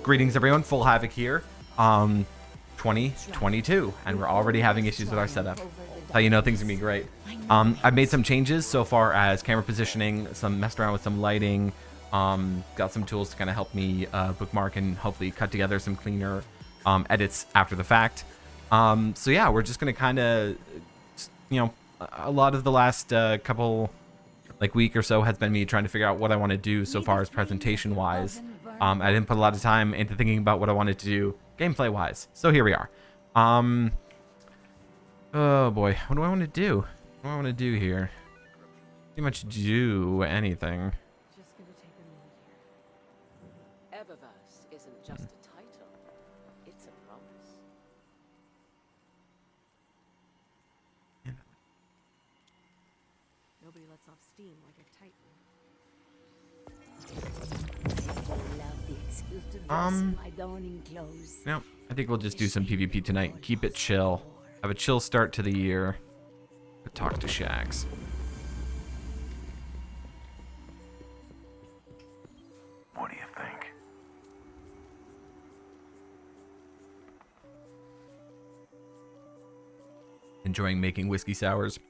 Greetings everyone, FullHavoc here. 2022, and we're already having issues with our setup. How you know things are gonna be great. I've made some changes so far as camera positioning, messed around with some lighting, got some tools to kind of help me bookmark and hopefully cut together some cleaner edits after the fact. So yeah, we're just gonna kind of, you know, a lot of the last couple week or so has been me trying to figure out what I want to do so far as presentation wise. I didn't put a lot of time into thinking about what I wanted to do gameplay wise, so here we are. Oh boy, what do I want to do? What do I want to do here? Pretty much do anything. Just gonna take a minute here. Eververse isn't just a title, it's a promise. Nobody lets off steam like a titan. No, I think we'll just do some PvP tonight. Keep it chill. Have a chill start to the year. Talk to Shags. What do you think? Enjoying making whiskey sours.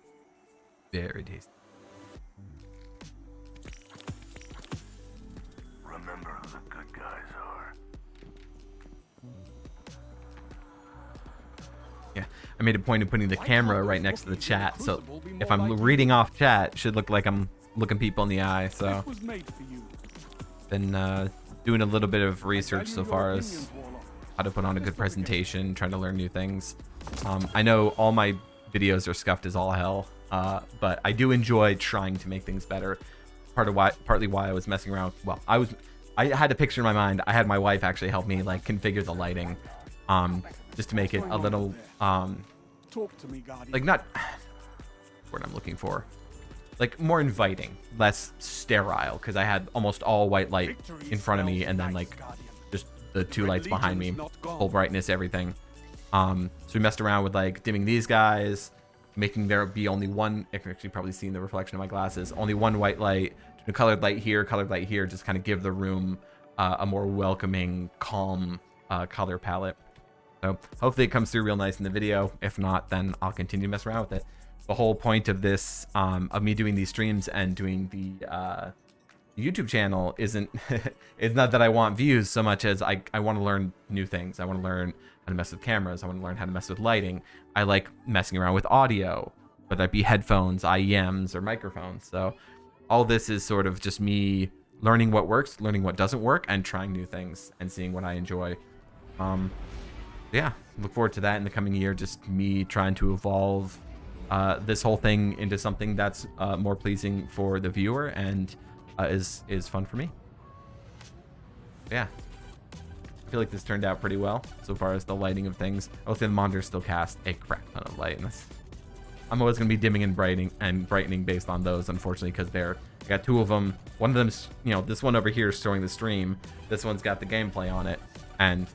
Very tasty. Remember who the good guys are. Yeah, I made a point of putting the camera right next to the chat, so if I'm reading off chat, it should look like I'm looking people in the eye. So been doing a little bit of research so far as how to put on a good presentation, trying to learn new things. I know all my videos are scuffed as all hell, but I do enjoy trying to make things better. Partly why I was messing around. Well, I had a picture in my mind. I had my wife actually help me like configure the lighting, just to make it a little like not what I'm looking for, like more inviting, less sterile, because I had almost all white light in front of me and then like just the two lights behind me, full brightness, everything. So we messed around with like dimming these guys, making there be only one. You can actually probably see in the reflection of my glasses, only one white light, a colored light here, just kind of give the room a more welcoming, calm color palette. So hopefully it comes through real nice in the video. If not, then I'll continue to mess around with it. The whole point of this, of me doing these streams and doing the YouTube channel isn't, it's not that I want views so much as I want to learn new things. I want to learn how to mess with cameras. I want to learn how to mess with lighting. I like messing around with audio, whether that be headphones, IEMs, or microphones. So all this is sort of just me learning what works, learning what doesn't work, and trying new things and seeing what I enjoy. Yeah, look forward to that in the coming year. Just me trying to evolve this whole thing into something that's more pleasing for the viewer and is fun for me. Yeah, I feel like this turned out pretty well so far as the lighting of things. Hopefully the monitors still cast a crap ton of light, and I'm always going to be dimming and brightening based on those, unfortunately, because I got two of them. One of them's, you know, this one over here is showing the stream. This one's got the gameplay on it, and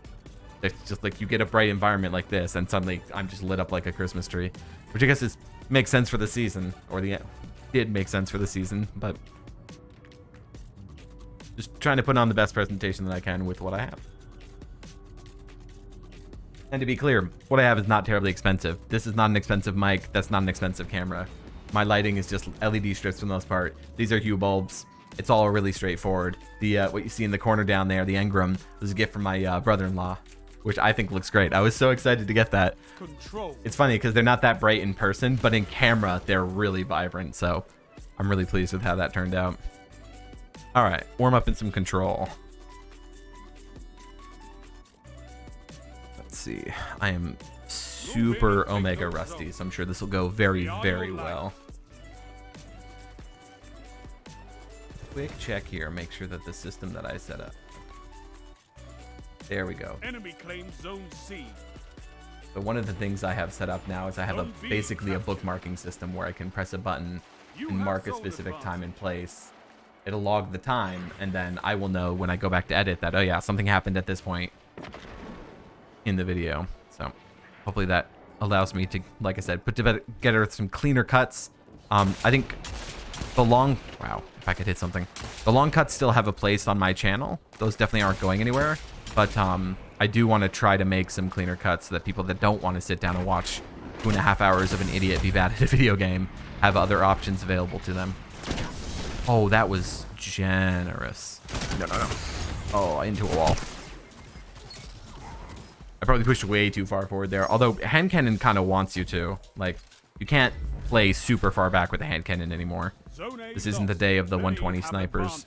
it's just like you get a bright environment like this, and suddenly I'm just lit up like a Christmas tree, which I guess makes sense for the season, or did make sense for the season, but just trying to put on the best presentation that I can with what I have. And to be clear, what I have is not terribly expensive. This is not an expensive mic. That's not an expensive camera. My lighting is just LED strips for the most part. These are Hue bulbs. It's all really straightforward. The what you see in the corner down there, the Engram, was a gift from my brother-in-law, which I think looks great. I was so excited to get that. It's funny because they're not that bright in person, but in camera, they're really vibrant. So I'm really pleased with how that turned out. All right, warm up in some control. Let's see. I am super Omega rusty, so I'm sure this will go very, very well. Quick check here, make sure that the system that I set up. There we go. Enemy claims zone C. So one of the things I have set up now is I have basically a bookmarking system where I can press a button and mark a specific time and place. It'll log the time, and then I will know when I go back to edit that, oh yeah, something happened at this point in the video. So hopefully that allows me to, like I said, put together some cleaner cuts. I think the long, wow, if I could hit something. The long cuts still have a place on my channel. Those definitely aren't going anywhere. But I do want to try to make some cleaner cuts so that people that don't want to sit down and watch 2.5 hours of an idiot be bad at a video game have other options available to them. Oh, that was generous. No. Oh, into a wall. I probably pushed way too far forward there. Although hand cannon kind of wants you to. Like, you can't play super far back with the hand cannon anymore. This isn't the day of the 120 snipers.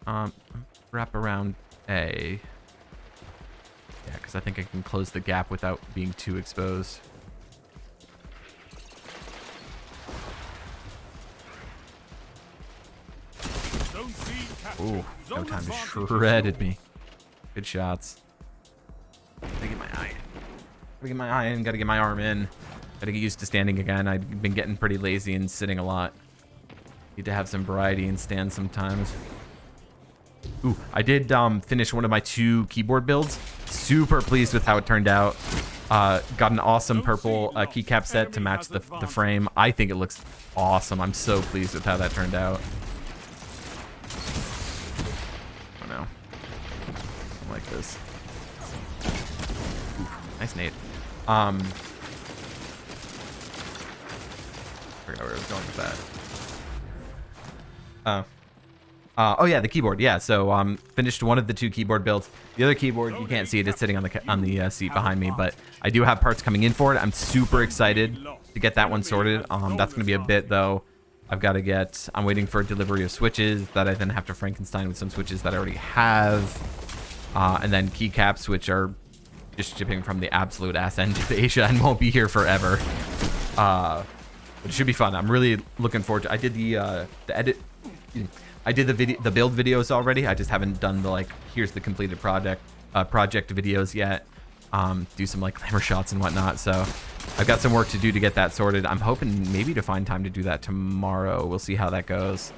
Wrap around A. Yeah, because I think I can close the gap without being too exposed. Ooh, no time to shredded me. Good shots. Gotta get my eye in. Gotta get my eye in, gotta get my arm in. Gotta get used to standing again. I've been getting pretty lazy and sitting a lot. Need to have some variety and stand sometimes. Ooh, I did finish one of my 2 keyboard builds. Super pleased with how it turned out. Got an awesome purple keycap set to match the frame. I think it looks awesome. I'm so pleased with how that turned out. Oh no. I like this. Ooh, nice nade. I forgot where I was going with that. Oh yeah, the keyboard. Yeah, so finished one of the 2 keyboard builds. The other keyboard, you can't see it, it's sitting on the seat behind me, but I do have parts coming in for it. I'm super excited to get that one sorted. That's gonna be a bit though. I'm waiting for a delivery of switches that I then have to Frankenstein with some switches that I already have, and then keycaps, which are just shipping from the absolute ass end of Asia and won't be here forever. But it should be fun. I'm really looking forward to. I did the edit. I did the build videos already. I just haven't done the here's the completed project videos yet. Do some glamour shots and whatnot. So I've got some work to do to get that sorted. I'm hoping maybe to find time to do that tomorrow. We'll see how that goes.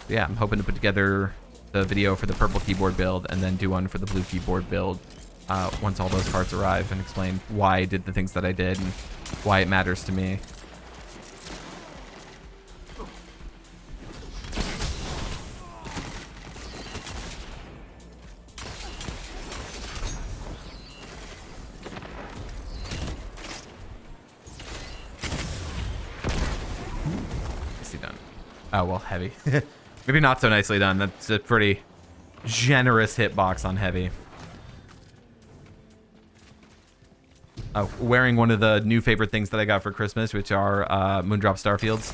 Yeah, I'm hoping to put together the video for the purple keyboard build and then do one for the blue keyboard build once all those parts arrive, and explain why I did the things that I did and why it matters to me. Nicely done. Oh, well, heavy. Maybe not so nicely done. That's a pretty generous hitbox on heavy. Wearing one of the new favorite things that I got for Christmas, which are Moondrop Starfields.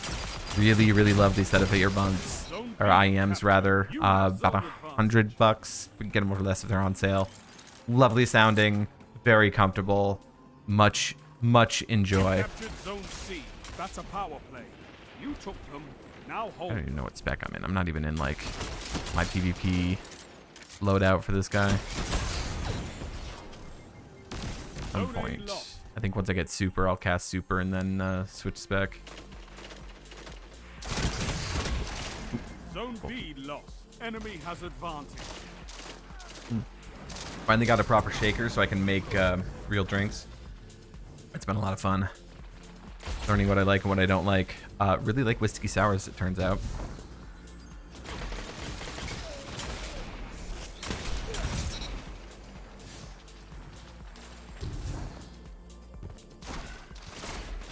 Really, really love these set of earbuds, or IEMs rather. About $100. We can get them for less if they're on sale. Lovely sounding, very comfortable. Much enjoy. That's a power play. You took them. Now hold. I don't even know what spec I'm in. I'm not even in my PvP loadout for this guy. At some point, I think once I get super, I'll cast super and then switch spec. Zone B lost. Enemy has advantage. Finally got a proper shaker so I can make real drinks. It's been a lot of fun. Learning what I like and what I don't like. Really like whiskey sours, it turns out.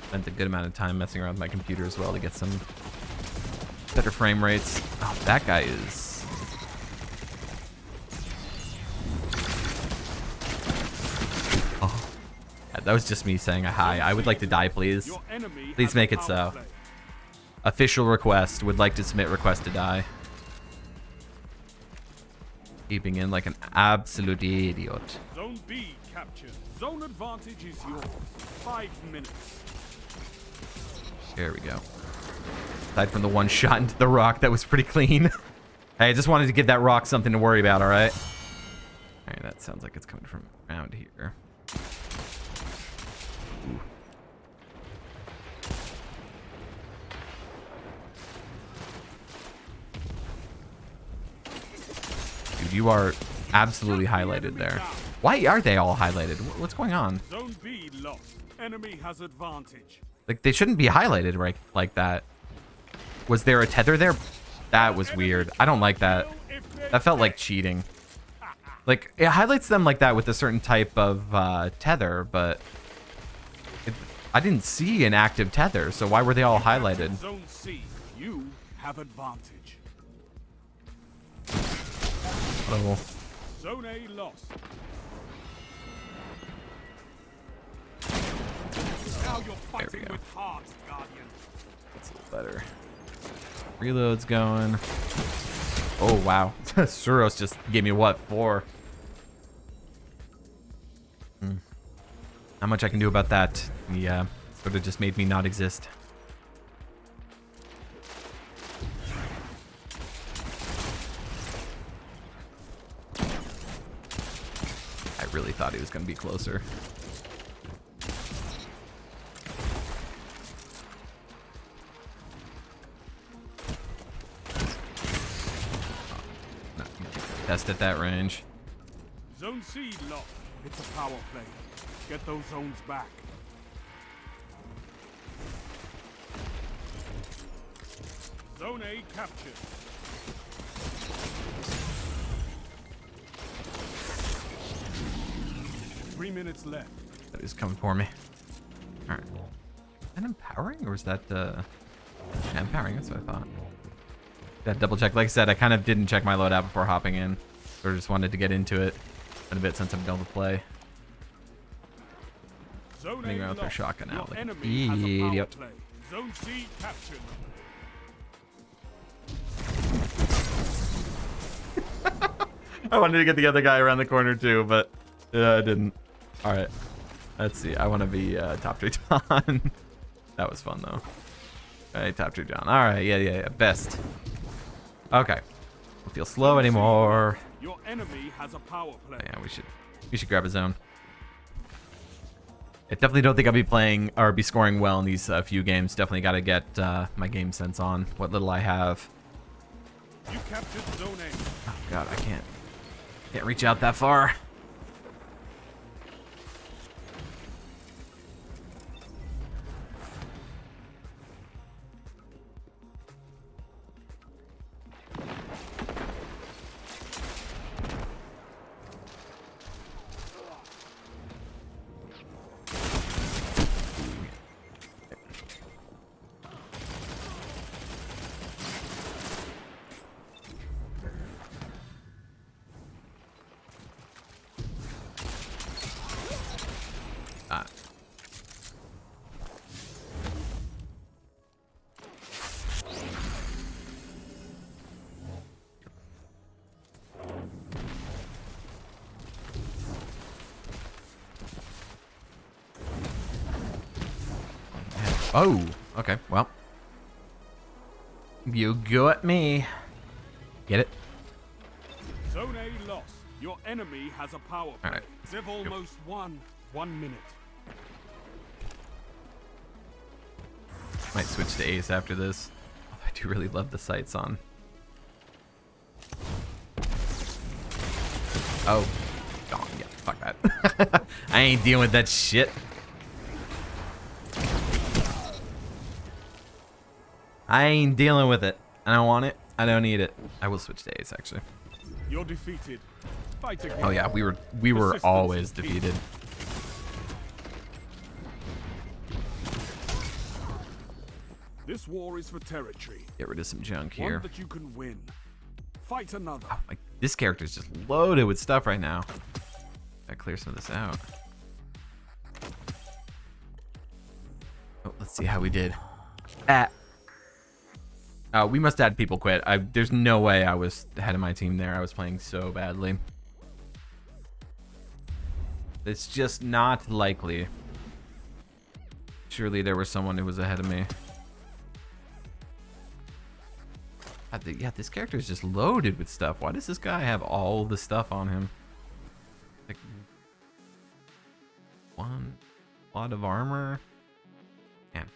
Spent a good amount of time messing around with my computer as well to get some better frame rates. Oh, that guy is... Oh. That was just me saying a hi. I would like to die, please. Please make it so. Official request. Would like to submit request to die. Keeping in like an absolute idiot. Zone B captured. Zone advantage is yours. 5 minutes. There we go. Aside from the one shot into the rock, that was pretty clean. Hey, I just wanted to give that rock something to worry about, alright? Alright, that sounds like it's coming from around here. Ooh. Dude, you are absolutely highlighted there. Why are they all highlighted? What's going on? Zone B lost. Enemy has advantage. Like, they shouldn't be highlighted like that. Was there a tether there? That was weird. I don't like that. That felt like cheating. Like, it highlights them like that with a certain type of tether, but I didn't see an active tether, so why were they all highlighted? Zone C, you have advantage. Oh, Zone A lost. Now you're fighting go. with heart, Guardian. that's a little better. Reload's going. Oh, wow. Suros just gave me, what, 4? Not much I can do about that. Yeah, sort of just made me not exist. I really thought he was going to be closer. Not gonna test at that range. Zone C lost. It's a power play. Get those zones back. Zone A captured. Three minutes left. That is coming for me. Alright. Is that empowering or is that yeah, empowering? That's what I thought. That double check. Like I said, I kind of didn't check my loadout before hopping in. Or just wanted to get into it in a bit since I'm done with play. Zone Running A around with their lost. shotgun out. Your Like enemy has a power idiot. play. Zone C captured. I wanted to get the other guy around the corner too, but I didn't. Alright. Let's see. I want to be top 3 John. That was fun though. Alright, top 3 John. Alright, yeah. Best. Okay. Don't feel slow anymore. Your enemy has a power play. Yeah, we should grab a zone. I definitely don't think I'll be playing or be scoring well in these few games. Definitely got to get my game sense on what little I have. You captured Zone A. Oh god, I can't reach out that far. Oh, okay, well. You got me. Get it? Zone A lost. Your enemy has a power play. Alright. They've almost won. 1 minute. Might switch to Ace after this. Oh, I do really love the sights on. Oh. Oh, yeah, fuck that. I ain't dealing with that shit. I ain't dealing with it. I don't want it. I don't need it. I will switch to Ace, actually. You're defeated. Fight again. Oh yeah, we were Persistence always is key. defeated. This war is for territory. Get rid of some junk One here. that you can win. Fight another. Oh, like this character's just loaded with stuff right now. Gotta clear some of this out. Oh, let's see how we did. We must have had people quit. There's no way I was ahead of my team there. I was playing so badly. It's just not likely. Surely there was someone who was ahead of me. Yeah, this character is just loaded with stuff. Why does this guy have all the stuff on him? Like, one lot of armor. Man.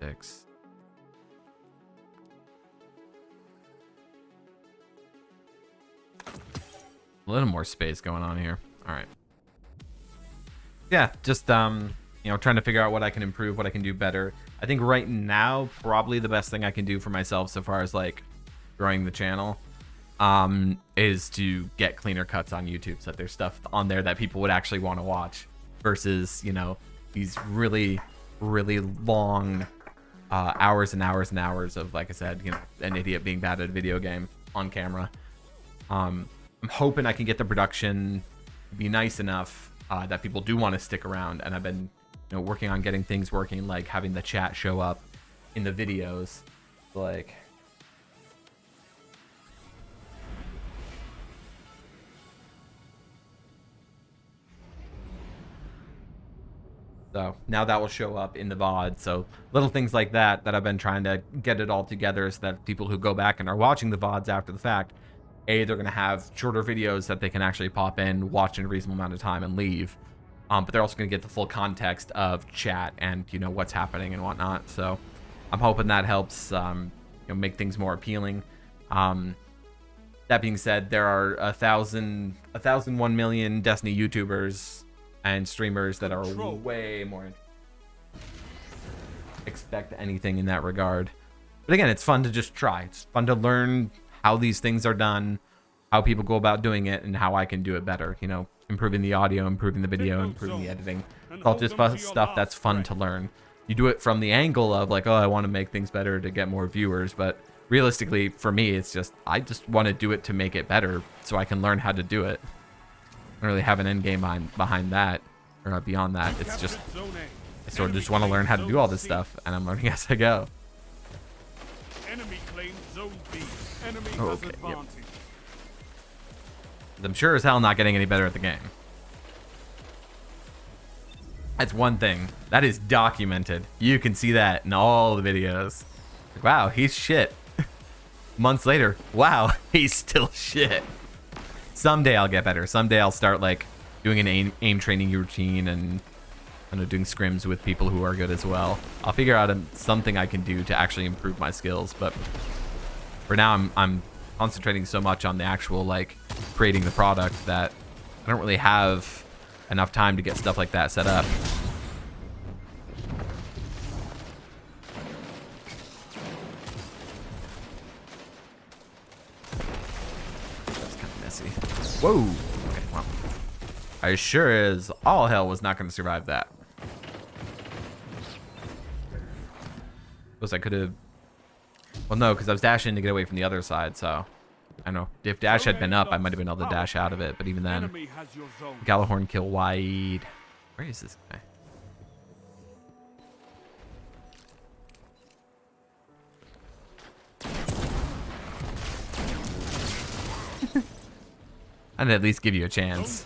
Six. A little more space going on here. All right. Yeah, just you know, trying to figure out what I can improve, what I can do better. I think right now, probably the best thing I can do for myself so far as like growing the channel is to get cleaner cuts on YouTube so that there's stuff on there that people would actually want to watch versus, you know, these really, really long hours and hours and hours of, like I said, you know, an idiot being bad at a video game on camera. I'm hoping I can get the production to be nice enough that people do want to stick around, and I've been, you know, working on getting things working, like having the chat show up in the videos, like. So now that will show up in the VOD. So little things like that I've been trying to get it all together so that people who go back and are watching the VODs after the fact, they're going to have shorter videos that they can actually pop in, watch in a reasonable amount of time, and leave. But they're also going to get the full context of chat and, you know, what's happening and whatnot. So I'm hoping that helps, you know, make things more appealing. That being said, there are 1,001 million Destiny YouTubers and streamers that are way more expect anything in that regard. But again, it's fun to just try. It's fun to learn how these things are done, how people go about doing it, and how I can do it better. You know, improving the audio, improving the video, improving the editing. It's all just stuff that's fun to learn. You do it from the angle of like, oh, I want to make things better to get more viewers. But realistically, for me, it's just, I just want to do it to make it better so I can learn how to do it. I don't really have an end game behind that or beyond that. It's just, I sort of just want to learn how to do all this stuff, and I'm learning as I go. Enemy claims zone B. Enemy has Okay, advantage. I'm sure as hell not getting any better at the game. That's one thing that is documented. You can see that in all the videos. Like, wow, he's shit. Months later, wow, he's still shit. Someday I'll get better. Someday I'll start like doing an aim training routine and, you know, doing scrims with people who are good as well. I'll figure out something I can do to actually improve my skills. But for now, I'm concentrating so much on the actual like creating the product that I don't really have enough time to get stuff like that set up. Whoa. Okay, well. I sure as all hell was not going to survive that. Suppose I could have... Well, no, because I was dashing to get away from the other side, so... I don't know. If dash had been up, I might have been able to dash out of it, but even then... Gallahorn kill wide. Where is this guy? I'd at least give you a chance.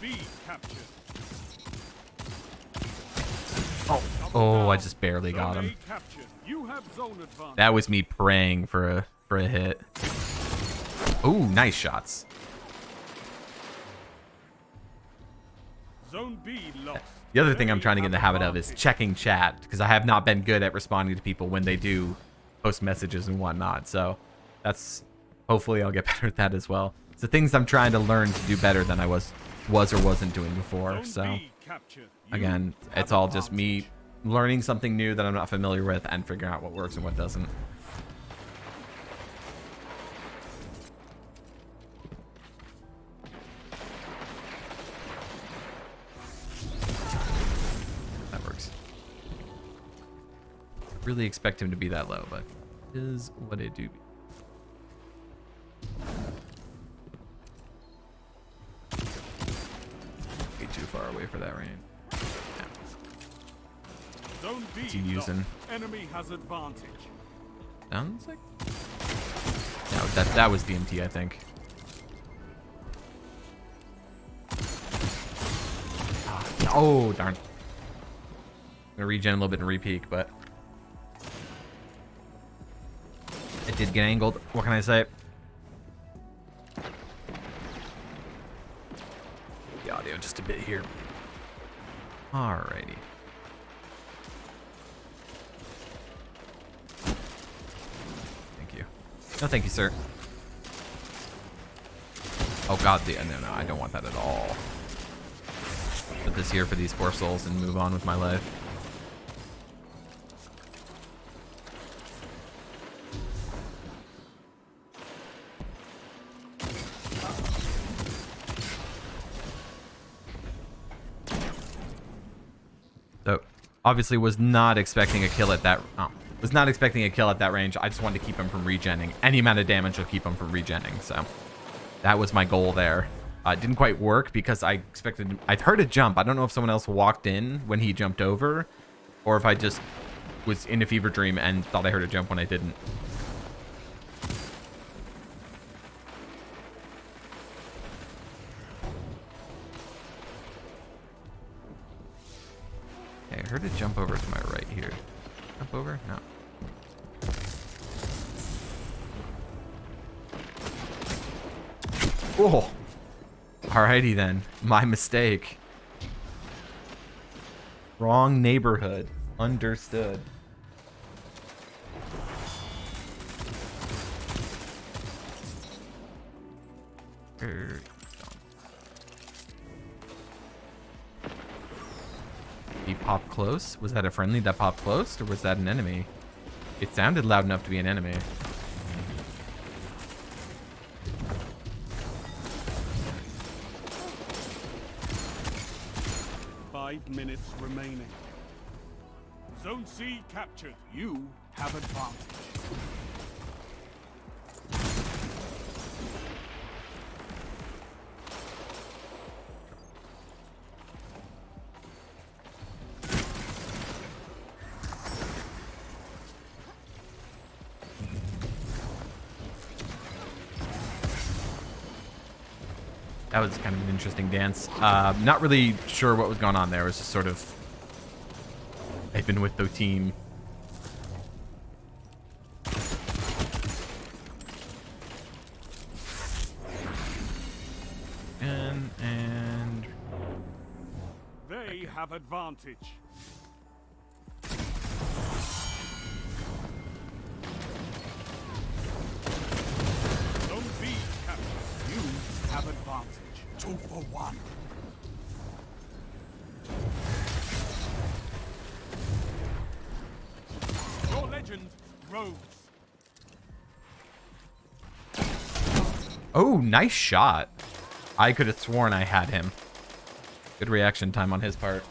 Oh, I just barely got him. That was me praying for a hit. Ooh, nice shots. Zone B lost. The other thing I'm trying to get in the habit of is checking chat, because I have not been good at responding to people when they do post messages and whatnot. So that's, hopefully I'll get better at that as well. It's the things I'm trying to learn to do better than I was or wasn't doing before. So again, it's all just me learning something new that I'm not familiar with and figuring out what works and what doesn't. That works. I really expect him to be that low, but it is what it do. Too far away for that range. Yeah. Zone B What's he using? Enemy has advantage. Sounds like. No, that was DMT, I think. Oh darn! I'm gonna regen a little bit and repeak, but it did get angled. What can I say? Audio just a bit here. Alrighty. Thank you. No, thank you, sir. Oh god, no, I don't want that at all. Put this here for these poor souls and move on with my life. Obviously was not expecting a kill at that. Oh, was not expecting a kill at that range. I just wanted to keep him from regenning. Any amount of damage will keep him from regenning. So that was my goal there. It didn't quite work because I expected. I'd heard a jump. I don't know if someone else walked in when he jumped over, or if I just was in a fever dream and thought I heard a jump when I didn't. Okay, I heard a jump over to my right here. Jump over? No. Oh. Alrighty then. My mistake. Wrong neighborhood. Understood. He popped close? Was that a friendly that popped close, or was that an enemy? It sounded loud enough to be an enemy. 5 minutes remaining. Zone C captured. You have advantage. That was kind of an interesting dance. Not really sure what was going on there. It was just sort of... I've been with the team. And... They have advantage. Zone B captured. You have advantage. 2 for 1. Your legend rose. Oh, nice shot. I could have sworn I had him. Good reaction time on his part.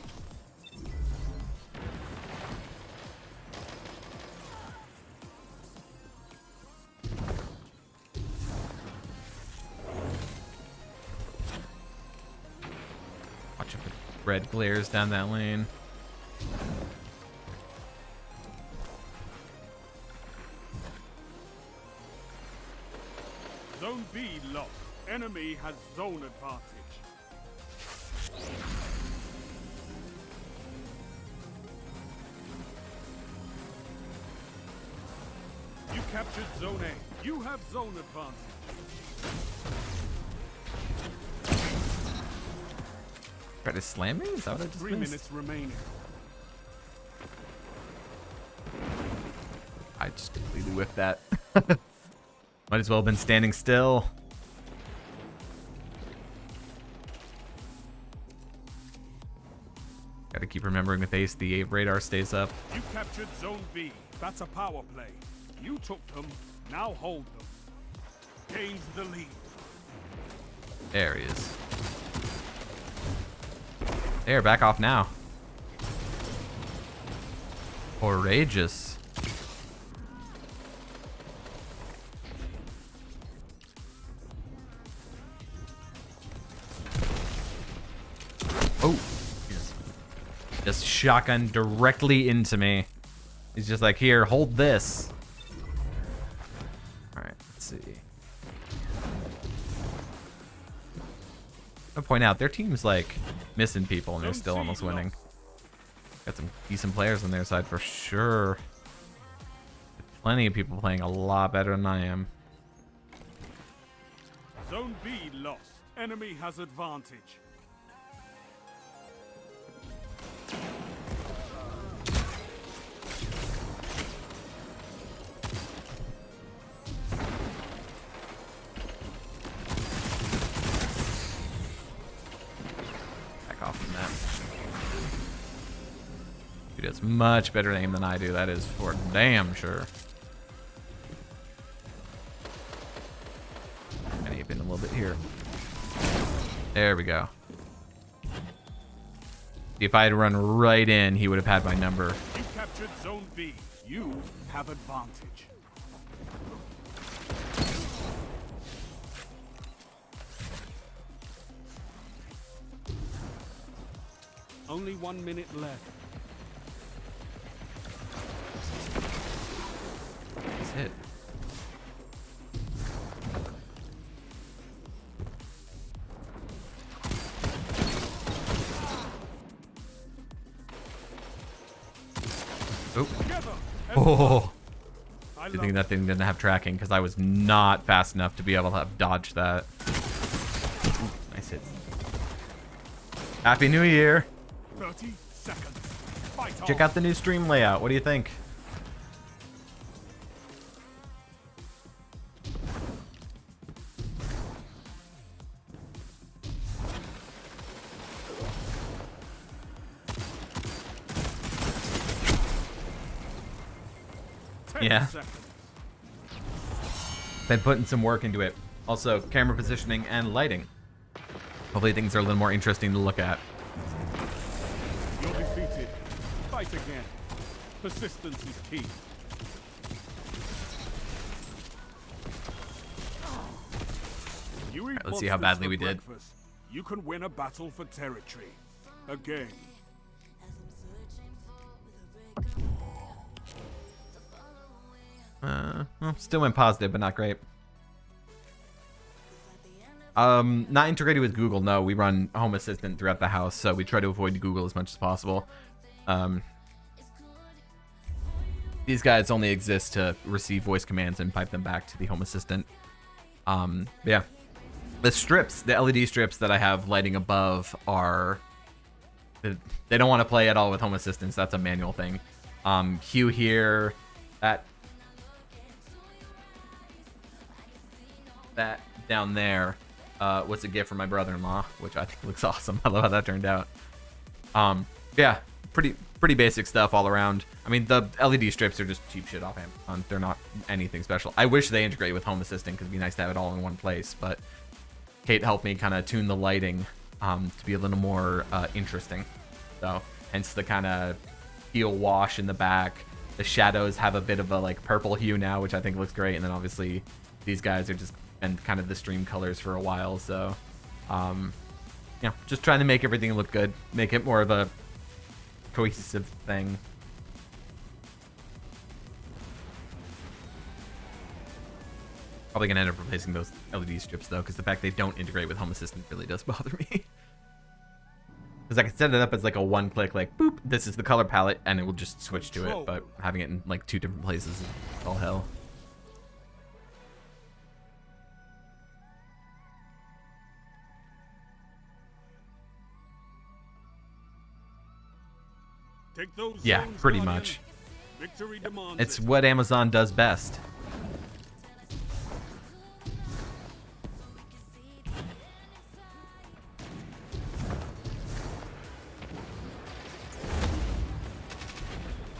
Watch if the red glares down that lane. Zone B lost. Enemy has zone advantage. You captured Zone A. You have zone advantage. Try to slam me? Is that what I just 3 missed? minutes remaining. I just completely whiffed that. Might as well have been standing still. Gotta keep remembering with Ace, the radar stays up. You captured Zone B. That's a power play. You took them. Now hold them. Gains the lead. There he is. There, back off now. Courageous. Oh, just shotgun directly into me. He's just like, here, hold this. All right, let's see. I'll point out their team's like missing people and they're still almost winning. Got some decent players on their side for sure. Plenty of people playing a lot better than I am. Zone B lost. Enemy has advantage. Back off from that. He does much better aim than I do, that is for damn sure. I need in a little bit here. There we go. If I had run right in, he would have had my number. You captured Zone B. You have advantage. Only 1 minute left. That's it. Oop. Together. Oh. I Good love thing that thing didn't have tracking because I was not fast enough to be able to have dodged that. Ooh, nice hit. Happy New Year. 30 seconds. Fight Check on. out the new stream layout. What do you think? Yeah. Seconds. Been putting some work into it. Also, camera positioning and lighting. Hopefully things are a little more interesting to look at. You're defeated. Fight again. Persistence is key. You eat let's see how monsters badly for we did. breakfast. You can win a battle for territory. Again. Well, still went positive, but not great. Not integrated with Google. No, we run Home Assistant throughout the house, so we try to avoid Google as much as possible. These guys only exist to receive voice commands and pipe them back to the Home Assistant. Yeah. The strips, the LED strips that I have lighting above are... They don't want to play at all with Home Assistants. That's a manual thing. Hue here, that down there was a gift from my brother-in-law, which I think looks awesome. I love how that turned out. Yeah, pretty basic stuff all around. I mean, the LED strips are just cheap shit off Amazon. They're not anything special. I wish they integrate with Home Assistant because it'd be nice to have it all in one place, but Kate helped me kind of tune the lighting to be a little more interesting. So hence the kind of teal wash in the back. The shadows have a bit of a like purple hue now, which I think looks great. And then obviously these guys are just and kind of the stream colors for a while. So yeah, just trying to make everything look good, make it more of a cohesive thing. Probably gonna end up replacing those LED strips though, because the fact they don't integrate with Home Assistant really does bother me. Because I can set it up as like a one-click, like boop, this is the color palette, and it will just switch to it. But having it in like 2 different places is all hell. Take those Yeah, zones, pretty Guardian. much. Victory demands It's it. what Amazon does best.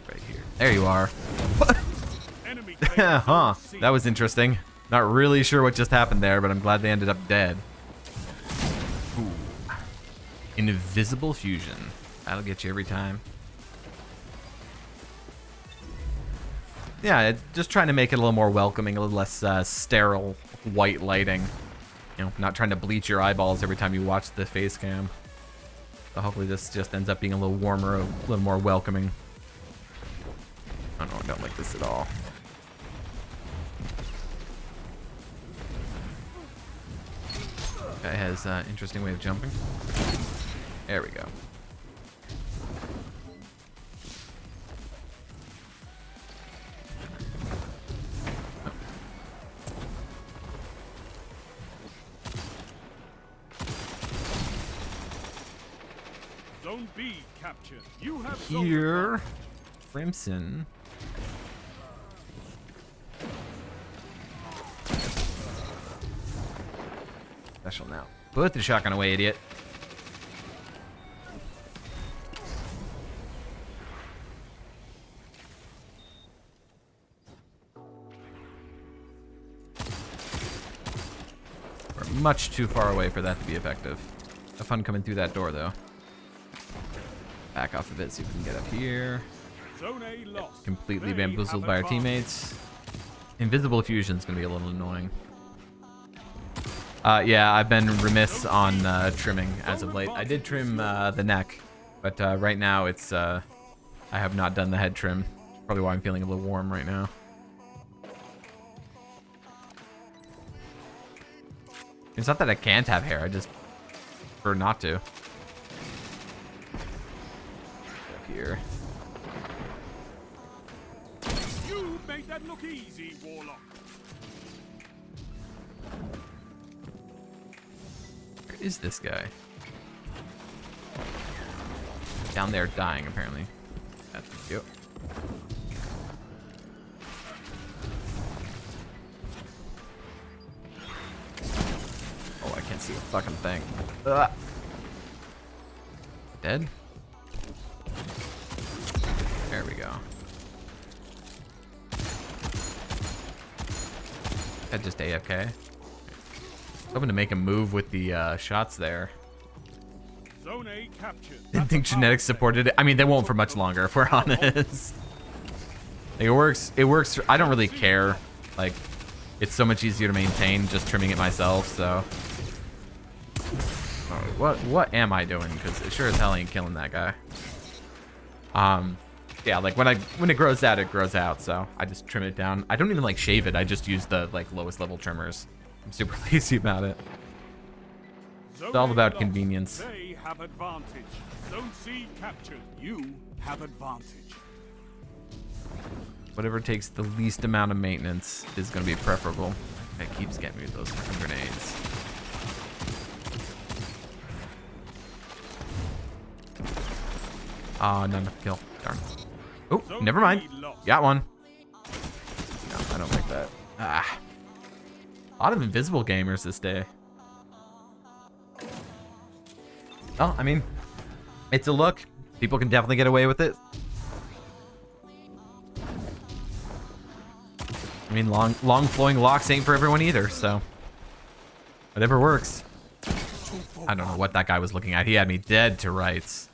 Right here. There you are. Enemy Huh. That was interesting. Not really sure what just happened there, but I'm glad they ended up dead. Ooh. Invisible fusion. That'll get you every time. Yeah, just trying to make it a little more welcoming, a little less sterile white lighting. You know, not trying to bleach your eyeballs every time you watch the face cam. So hopefully this just ends up being a little warmer, a little more welcoming. Oh no, I don't like this at all. Guy has an interesting way of jumping. There we go. Zone B captured. You have zone Here, Crimson. Special now. Put the shotgun away, idiot. We're much too far away for that to be effective. Have fun coming through that door, though. Back off a bit so we can get up here. Zone A lost. Completely They bamboozled have by our advantage. teammates. Invisible fusion's gonna be a little annoying. Yeah, I've been remiss on trimming as of late. I did trim the neck, but right now it's I have not done the head trim. Probably why I'm feeling a little warm right now. It's not that I can't have hair, I just prefer not to. Up here. You made that look easy, Warlock. Where is this guy? Down there dying, apparently. That's cute. Oh, I can't see a fucking thing. Ugh. Dead? There we go. That just AFK. Hoping to make a move with the shots there. Zone A captured. Didn't think genetics supported it. I mean, they won't for much longer, if we're honest. Like, it works. It works. I don't really care. Like, it's so much easier to maintain just trimming it myself. So, what am I doing? Because it sure as hell ain't killing that guy. Yeah, like when it grows out, it grows out. So I just trim it down. I don't even like shave it. I just use the like lowest level trimmers. I'm super lazy about it. It's all about convenience. They have advantage. Zone C captured. You have advantage. Whatever takes the least amount of maintenance is going to be preferable. It keeps getting me with those fucking grenades. Ah, not enough kill. Darn. Oh, never mind. Got one. No, I don't like that. Ah. A lot of invisible gamers this day. Well, I mean, it's a look. People can definitely get away with it. I mean, long flowing locks ain't for everyone either, so whatever works. I don't know what that guy was looking at. He had me dead to rights.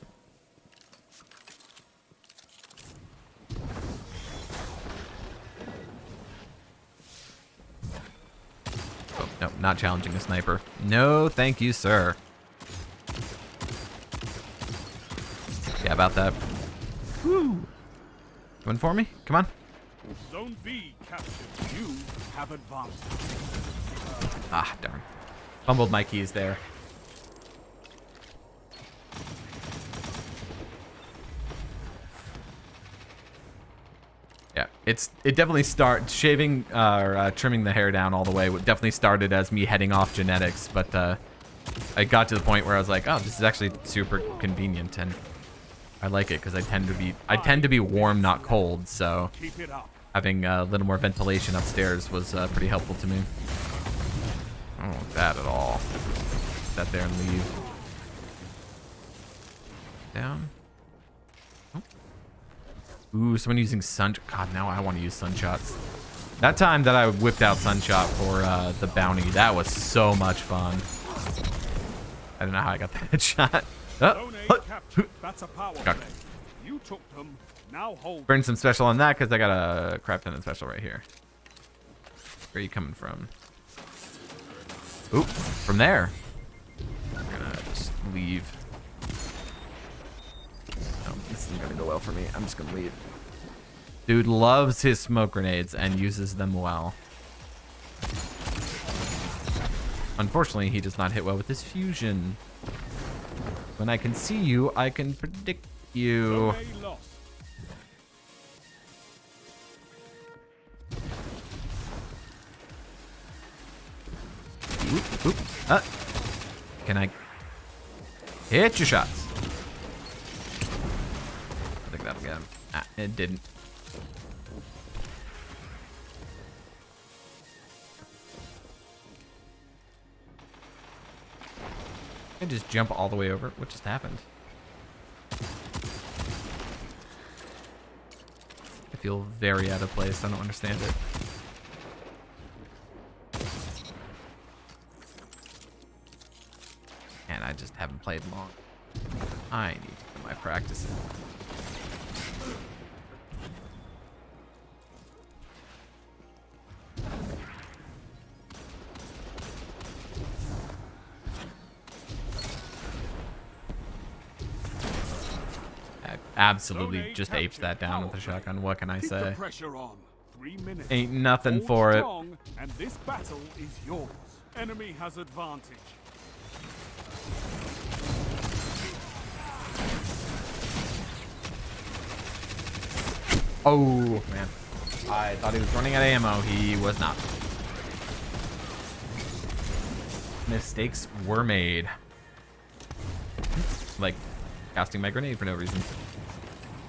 Oh, no, not challenging a sniper. No, thank you, sir. Yeah, about that. Woo! Coming for me? Come on. Zone B captured. You have advantage. Ah, darn. Fumbled my keys there. Yeah, it definitely shaving or trimming the hair down all the way. Definitely started as me heading off genetics, but I got to the point where I was like, oh, this is actually super convenient, and I like it because I tend to be warm, not cold, so Keep it up. having a little more ventilation upstairs was pretty helpful to me. I don't want that at all. Put that there and leave. Down. Oh. Ooh, someone using sun. God, now I want to use sunshots. That time that I whipped out sunshot for the bounty, that was so much fun. I don't know how I got that headshot. Oh, Zone A captured. That's a power Got play. it. You took them. Now hold. Burn some special on that because I got a crap ton of special right here. Where are you coming from? Oop, from there. I'm gonna just leave. No, this isn't gonna go well for me. I'm just gonna leave. Dude loves his smoke grenades and uses them well. Unfortunately, he does not hit well with his fusion. When I can see you, I can predict you. Zone A lost. Oop, oop. Can I hit your shots? I think that'll get him. Ah, it didn't. I just jump all the way over. What just happened? I feel very out of place. I don't understand it. And I just haven't played long. I need to come my practicing. I absolutely just aped that down with the shotgun. What can I Keep the say? pressure on. 3 minutes. Ain't nothing Hold for it. strong, and this battle is yours. Enemy has advantage. Oh, man. I thought he was running out of ammo. He was not. Mistakes were made. Like casting my grenade for no reason.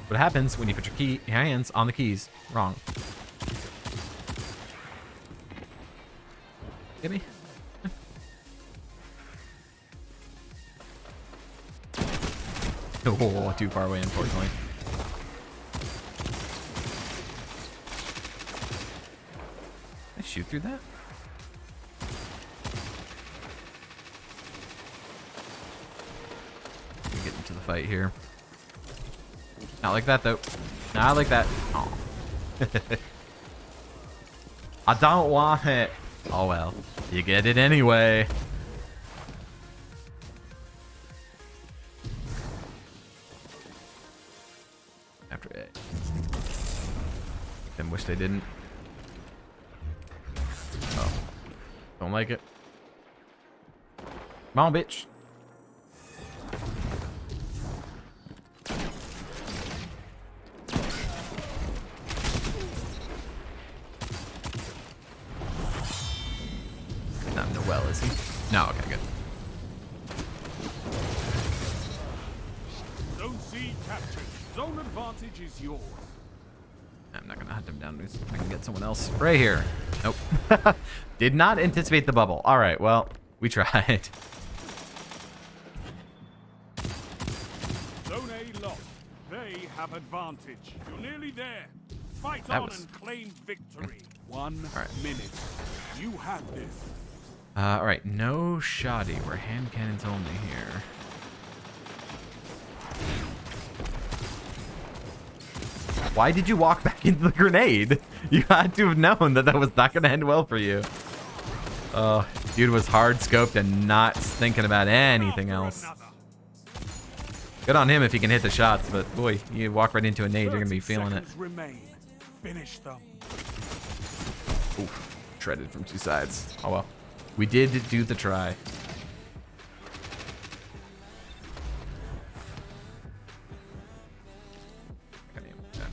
What happens when you put your hands on the keys wrong? Get me? Oh, too far away, unfortunately. Can I shoot through that? Get into the fight here. Not like that, though. Not like that. Oh. I don't want it. Oh, well. You get it anyway. After it. Then wish they didn't. Oh. Don't like it. Come on, bitch. Not in the well, is he? No, okay, good. Zone C captured. Zone advantage is yours. I'm not gonna hunt him down. I can get someone else right here. Nope. Did not anticipate the bubble. All right, well, we tried. Zone A lost. They have advantage. You're nearly there. Fight That on was- and claim victory. 1 right. minute. You have this. All right, no shoddy. We're hand cannons only here. Why did you walk back into the grenade? You had to have known that that was not going to end well for you. Oh, dude was hard scoped and not thinking about anything else. Another. Good on him if he can hit the shots, but boy, you walk right into a nade, you're going to be 30 feeling it. seconds remain. Finish them. Oof, shredded from two sides. Oh well. We did do the try. Okay, yeah.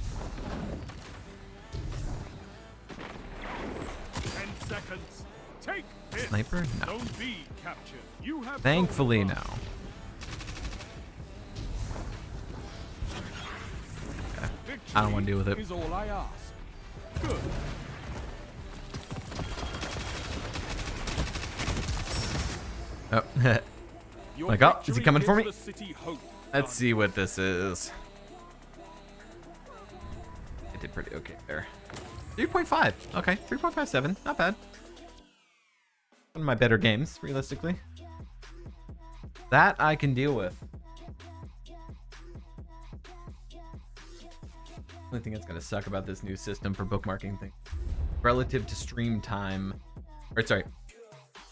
10 seconds. Take this. Sniper? No. Zone B captured. You have Thankfully, zone no. advantage. I don't want to deal with it. Is all I ask. Good. Oh. Your Like, oh, is he victory coming for gives me? the city hope. Let's see what this is. It did pretty okay there. 3.5. Okay, 3.57. Not bad. One of my better games, realistically. That I can deal with. Only thing that's gonna suck about this new system for bookmarking thing, relative to stream time, or sorry,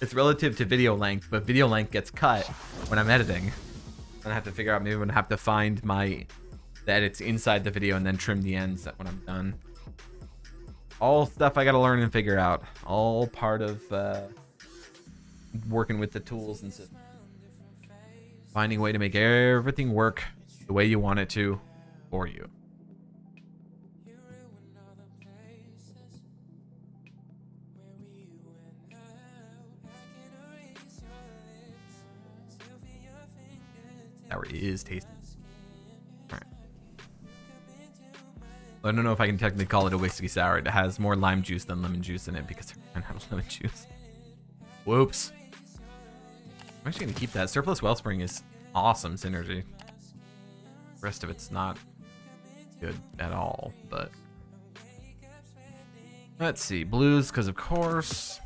it's relative to video length, but video length gets cut when I'm editing. I'm gonna have to figure out, maybe I'm gonna have to find the edits inside the video and then trim the ends when I'm done. All stuff I gotta learn and figure out. All part of working with the tools and systems. Finding a way to make everything work the way you want it to for you. Sour is tasty. Alright. I don't know if I can technically call it a whiskey sour. It has more lime juice than lemon juice in it because I ran out of lemon juice. Whoops. I'm actually going to keep that. Surplus Wellspring is awesome synergy. The rest of it's not good at all, but... Let's see. Blues, because of course.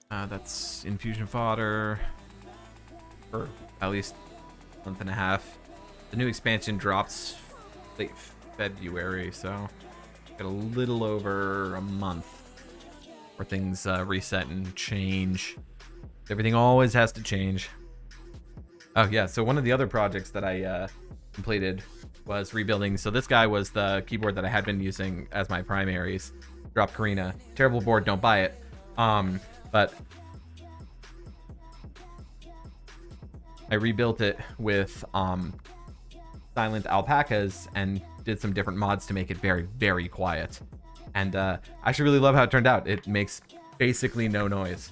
That's infusion fodder. For at least a month and a half. The new expansion drops late February, so got a little over a month where things reset and change. Everything always has to change. Oh yeah, so one of the other projects that I completed was rebuilding. So this guy was the keyboard that I had been using as my primaries. Drop Karina. Terrible board, don't buy it. But I rebuilt it with silent alpacas and did some different mods to make it very, very quiet. And I actually really love how it turned out. It makes basically no noise,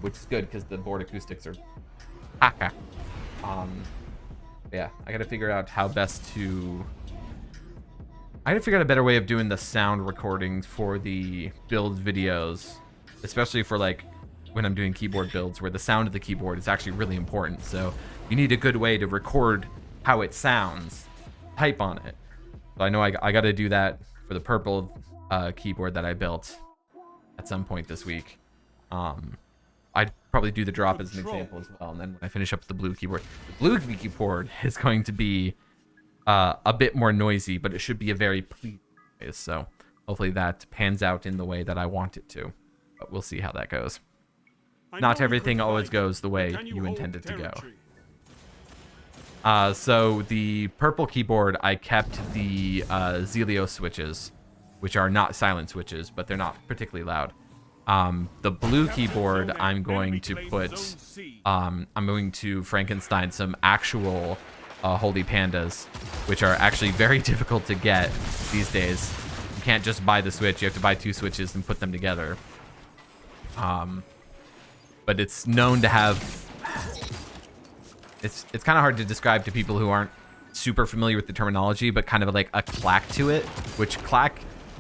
which is good because the board acoustics are haka. Yeah, I gotta figure out how best to... I gotta figure out a better way of doing the sound recording for the build videos, especially for like when I'm doing keyboard builds where the sound of the keyboard is actually really important. So you need a good way to record how it sounds, type on it. So I know I gotta do that for the purple keyboard that I built at some point this week. I'd probably do the drop as an example as well, and then when I finish up the blue keyboard, the blue keyboard is going to be a bit more noisy, but it should be a very pleasing noise. So hopefully that pans out in the way that I want it to, but we'll see how that goes. Not everything always goes the way you intend it to go. So the purple keyboard, I kept the Zelio switches, which are not silent switches, but they're not particularly loud. The blue keyboard, I'm going to put, I'm going to Frankenstein some actual Holy Pandas, which are actually very difficult to get these days. You can't just buy the switch, you have to buy 2 switches and put them together. But it's known to have, it's kind of hard to describe to people who aren't super familiar with the terminology, but kind of like a clack to it, which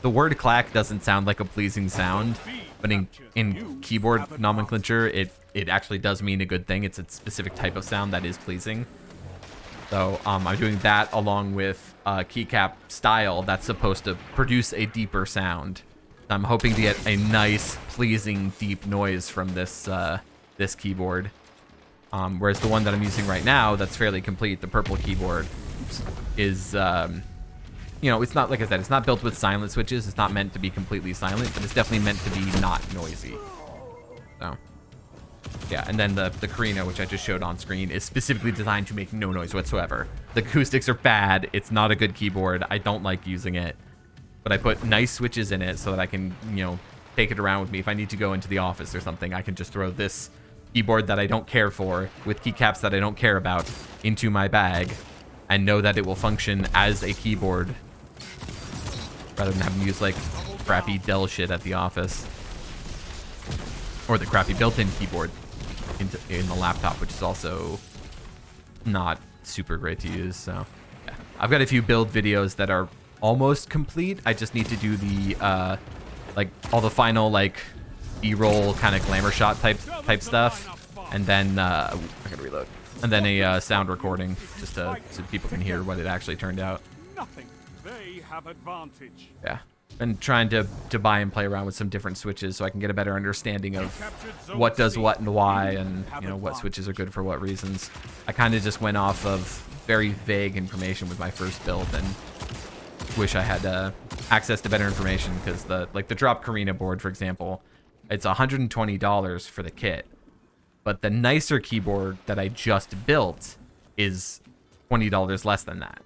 the word clack doesn't sound like a pleasing sound. But in keyboard nomenclature, it actually does mean a good thing. It's a specific type of sound that is pleasing. So I'm doing that along with keycap style that's supposed to produce a deeper sound. I'm hoping to get a nice, pleasing, deep noise from this this keyboard. Whereas the one that I'm using right now, that's fairly complete, the purple keyboard, is you know, it's not, like I said, it's not built with silent switches. It's not meant to be completely silent, but it's definitely meant to be not noisy. So, yeah, and then the Karina, which I just showed on screen, is specifically designed to make no noise whatsoever. The acoustics are bad. It's not a good keyboard. I don't like using it. But I put nice switches in it so that I can, you know, take it around with me. If I need to go into the office or something, I can just throw this keyboard that I don't care for, with keycaps that I don't care about, into my bag, and know that it will function as a keyboard, rather than having to use like crappy Dell shit at the office, or the crappy built-in keyboard in the laptop, which is also not super great to use. So yeah. I've got a few build videos that are almost complete. I just need to do the like all the final like B-roll kind of glamour shot type stuff, and then I gotta reload, and then a sound recording just so people can hear what it actually turned out. Nothing. They have advantage. Yeah, been trying to buy and play around with some different switches so I can get a better understanding of what does what and why, and you know what switches are good for what reasons. I kind of just went off of very vague information with my first build, and wish I had access to better information, because the drop Karina board, for example, it's $120 for the kit, but the nicer keyboard that I just built is $20 less than that,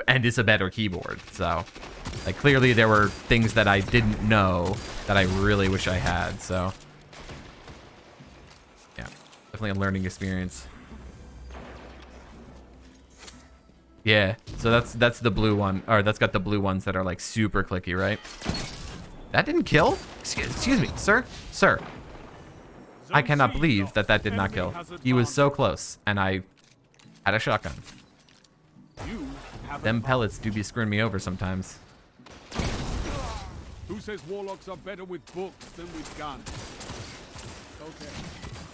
and it's a better keyboard. So like clearly there were things that I didn't know that I really wish I had. So yeah, definitely a learning experience. Yeah, so that's the blue one, or that's got the blue ones that are like super clicky, right? That didn't kill? Excuse me, sir? Sir. I cannot believe that did not kill. He was so close, and I had a shotgun. Them pellets do be screwing me over sometimes. Who says warlocks are better with books than with guns?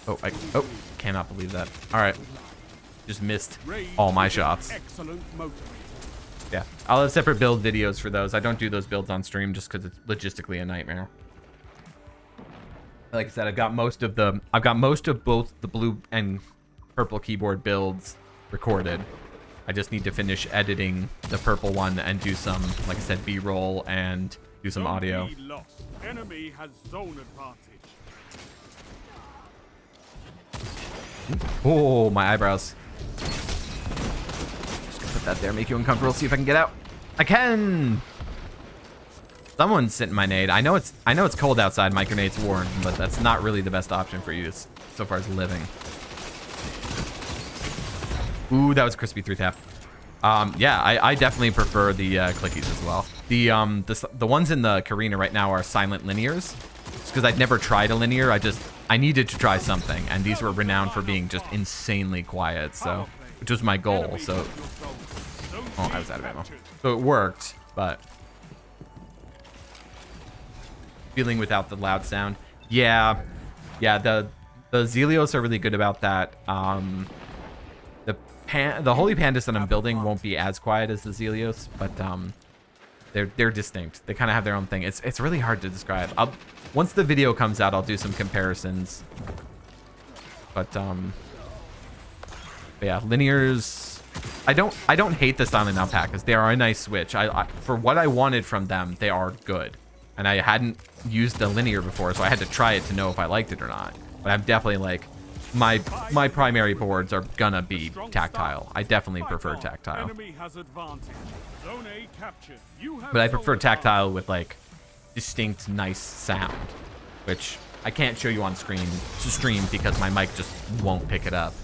Okay. Oh, cannot believe that. All right. Just missed all my shots. Excellent motivator. Yeah, I'll have separate build videos for those. I don't do those builds on stream just because it's logistically a nightmare. Like I said, I've got most of both the blue and purple keyboard builds recorded. I just need to finish editing the purple one and do some, like I said, B-roll and do some Zone audio. B lost. Enemy has zone advantage. Oh, my eyebrows. Just gonna put that there, make you uncomfortable. See if I can get out. I can. Someone's sitting my nade. I know it's cold outside. My grenade's warm, but that's not really the best option for you so far as living. Ooh, that was crispy 3-tap. Yeah, I definitely prefer the clickies as well. The ones in the Karina right now are silent linears. It's because I'd never tried a linear. I needed to try something, and these were renowned for being just insanely quiet. So, which was my goal. So, oh, I was out of ammo. So it worked, but feeling without the loud sound. Yeah, the Zelios are really good about that. The Holy Pandas that I'm building won't be as quiet as the Zelios, but they're distinct. They kind of have their own thing. It's really hard to describe. Once the video comes out, I'll do some comparisons. But yeah, linears. I don't hate the silent alpacas. They are a nice switch. For what I wanted from them, they are good. And I hadn't used a linear before, so I had to try it to know if I liked it or not. But I'm definitely like, my primary boards are gonna be tactile. I definitely prefer tactile. But I prefer tactile with like distinct, nice sound, which I can't show you on screen to stream because my mic just won't pick it up.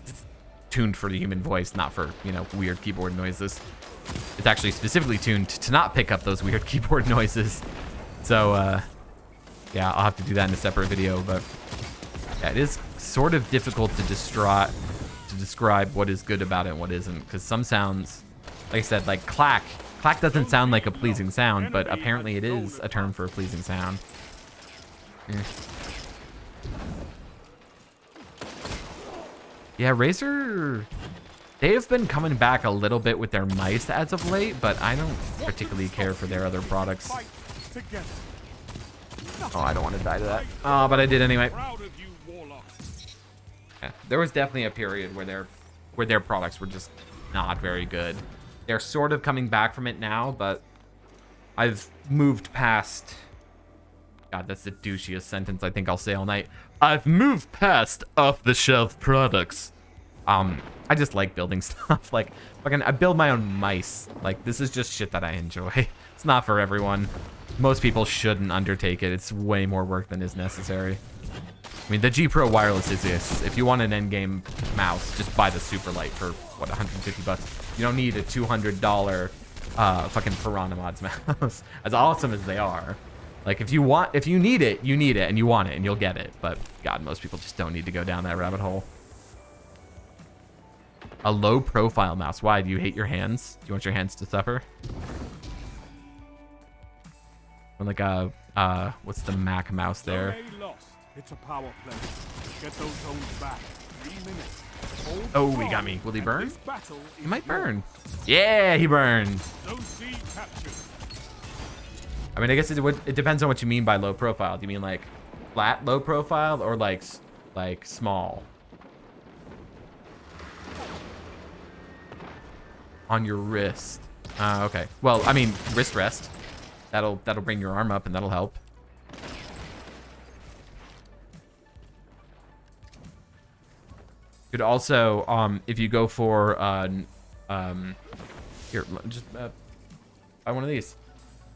It's tuned for the human voice, not for, you know, weird keyboard noises. It's actually specifically tuned to not pick up those weird keyboard noises. So, yeah, I'll have to do that in a separate video, but yeah, it is sort of difficult to describe what is good about it and what isn't, because some sounds, like I said, like clack doesn't sound like a pleasing sound, but apparently it is a term for a pleasing sound. Yeah, Razer, they have been coming back a little bit with their mice as of late, but I don't particularly care for their other products. Oh, I don't want to die to that. Oh, but I did anyway. Yeah, there was definitely a period where their products were just not very good. They're sort of coming back from it now, but I've moved past. God, that's the douchiest sentence I think I'll say all night. I've moved past off-the-shelf products. I just like building stuff. Like, fucking, I build my own mice. Like, this is just shit that I enjoy. It's not for everyone. Most people shouldn't undertake it. It's way more work than is necessary. I mean, the G Pro wireless is this. If you want an endgame mouse, just buy the super light for what, 150 bucks. You don't need a $200 fucking Piranha Mods mouse. As awesome as they are. Like, if you need it, and you want it, and you'll get it. But God, most people just don't need to go down that rabbit hole. A low profile mouse. Why? Do you hate your hands? Do you want your hands to suffer? Or like a what's the Mac mouse there? It's a power play. Get those zones back. 3 minutes. Oh, he got me. Will he burn? He might burn. Yeah, he burned. Zone C captured. I mean, I guess it depends on what you mean by low profile. Do you mean like flat low profile or like small? On your wrist. Okay. Well, I mean, wrist rest. That'll bring your arm up and that'll help. Could also, if you go for here, just buy one of these.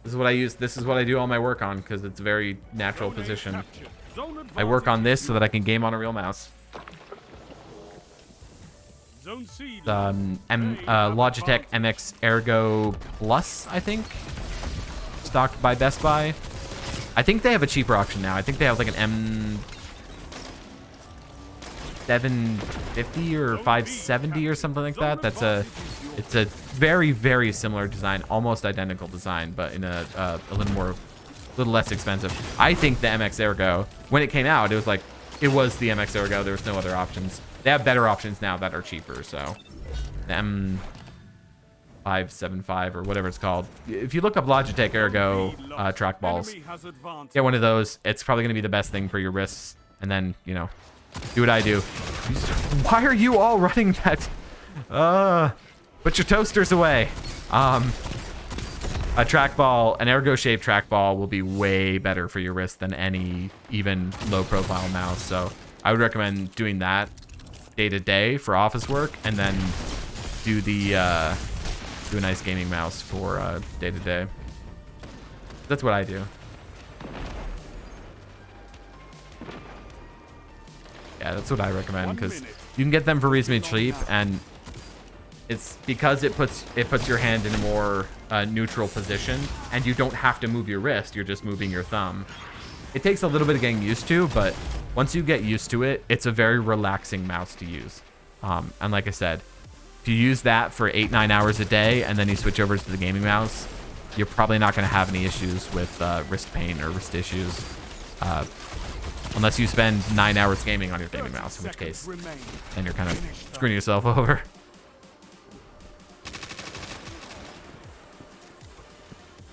This is what I use. This is what I do all my work on because it's a very natural position. I work on this so that I can game on a real mouse. Logitech MX Ergo Plus, I think, stocked by Best Buy. I think they have a cheaper option now. I think they have like an M750 or 570 or something like that. It's a very, very similar design, almost identical design, but in a little less expensive. I think the MX Ergo, when it came out, it was the MX Ergo. There was no other options. They have better options now that are cheaper. So the M575 or whatever it's called. If you look up Logitech Ergo trackballs, get one of those. It's probably going to be the best thing for your wrists. And then, you know, do what I do. Why are you all running that? Put your toasters away. A trackball, an ergo-shaped trackball will be way better for your wrist than any even low-profile mouse. So I would recommend doing that day to day for office work, and then do a nice gaming mouse for day to day. That's what I do. Yeah, that's what I recommend, because you can get them for reasonably cheap, and it's because it puts your hand in a more neutral position, and you don't have to move your wrist. You're just moving your thumb. It takes a little bit of getting used to, but once you get used to it, it's a very relaxing mouse to use. And like I said, if you use that for 8-9 hours a day, and then you switch over to the gaming mouse, you're probably not going to have any issues with wrist pain or wrist issues. Unless you spend 9 hours gaming on your gaming mouse, in which case, then you're kind of screwing yourself over.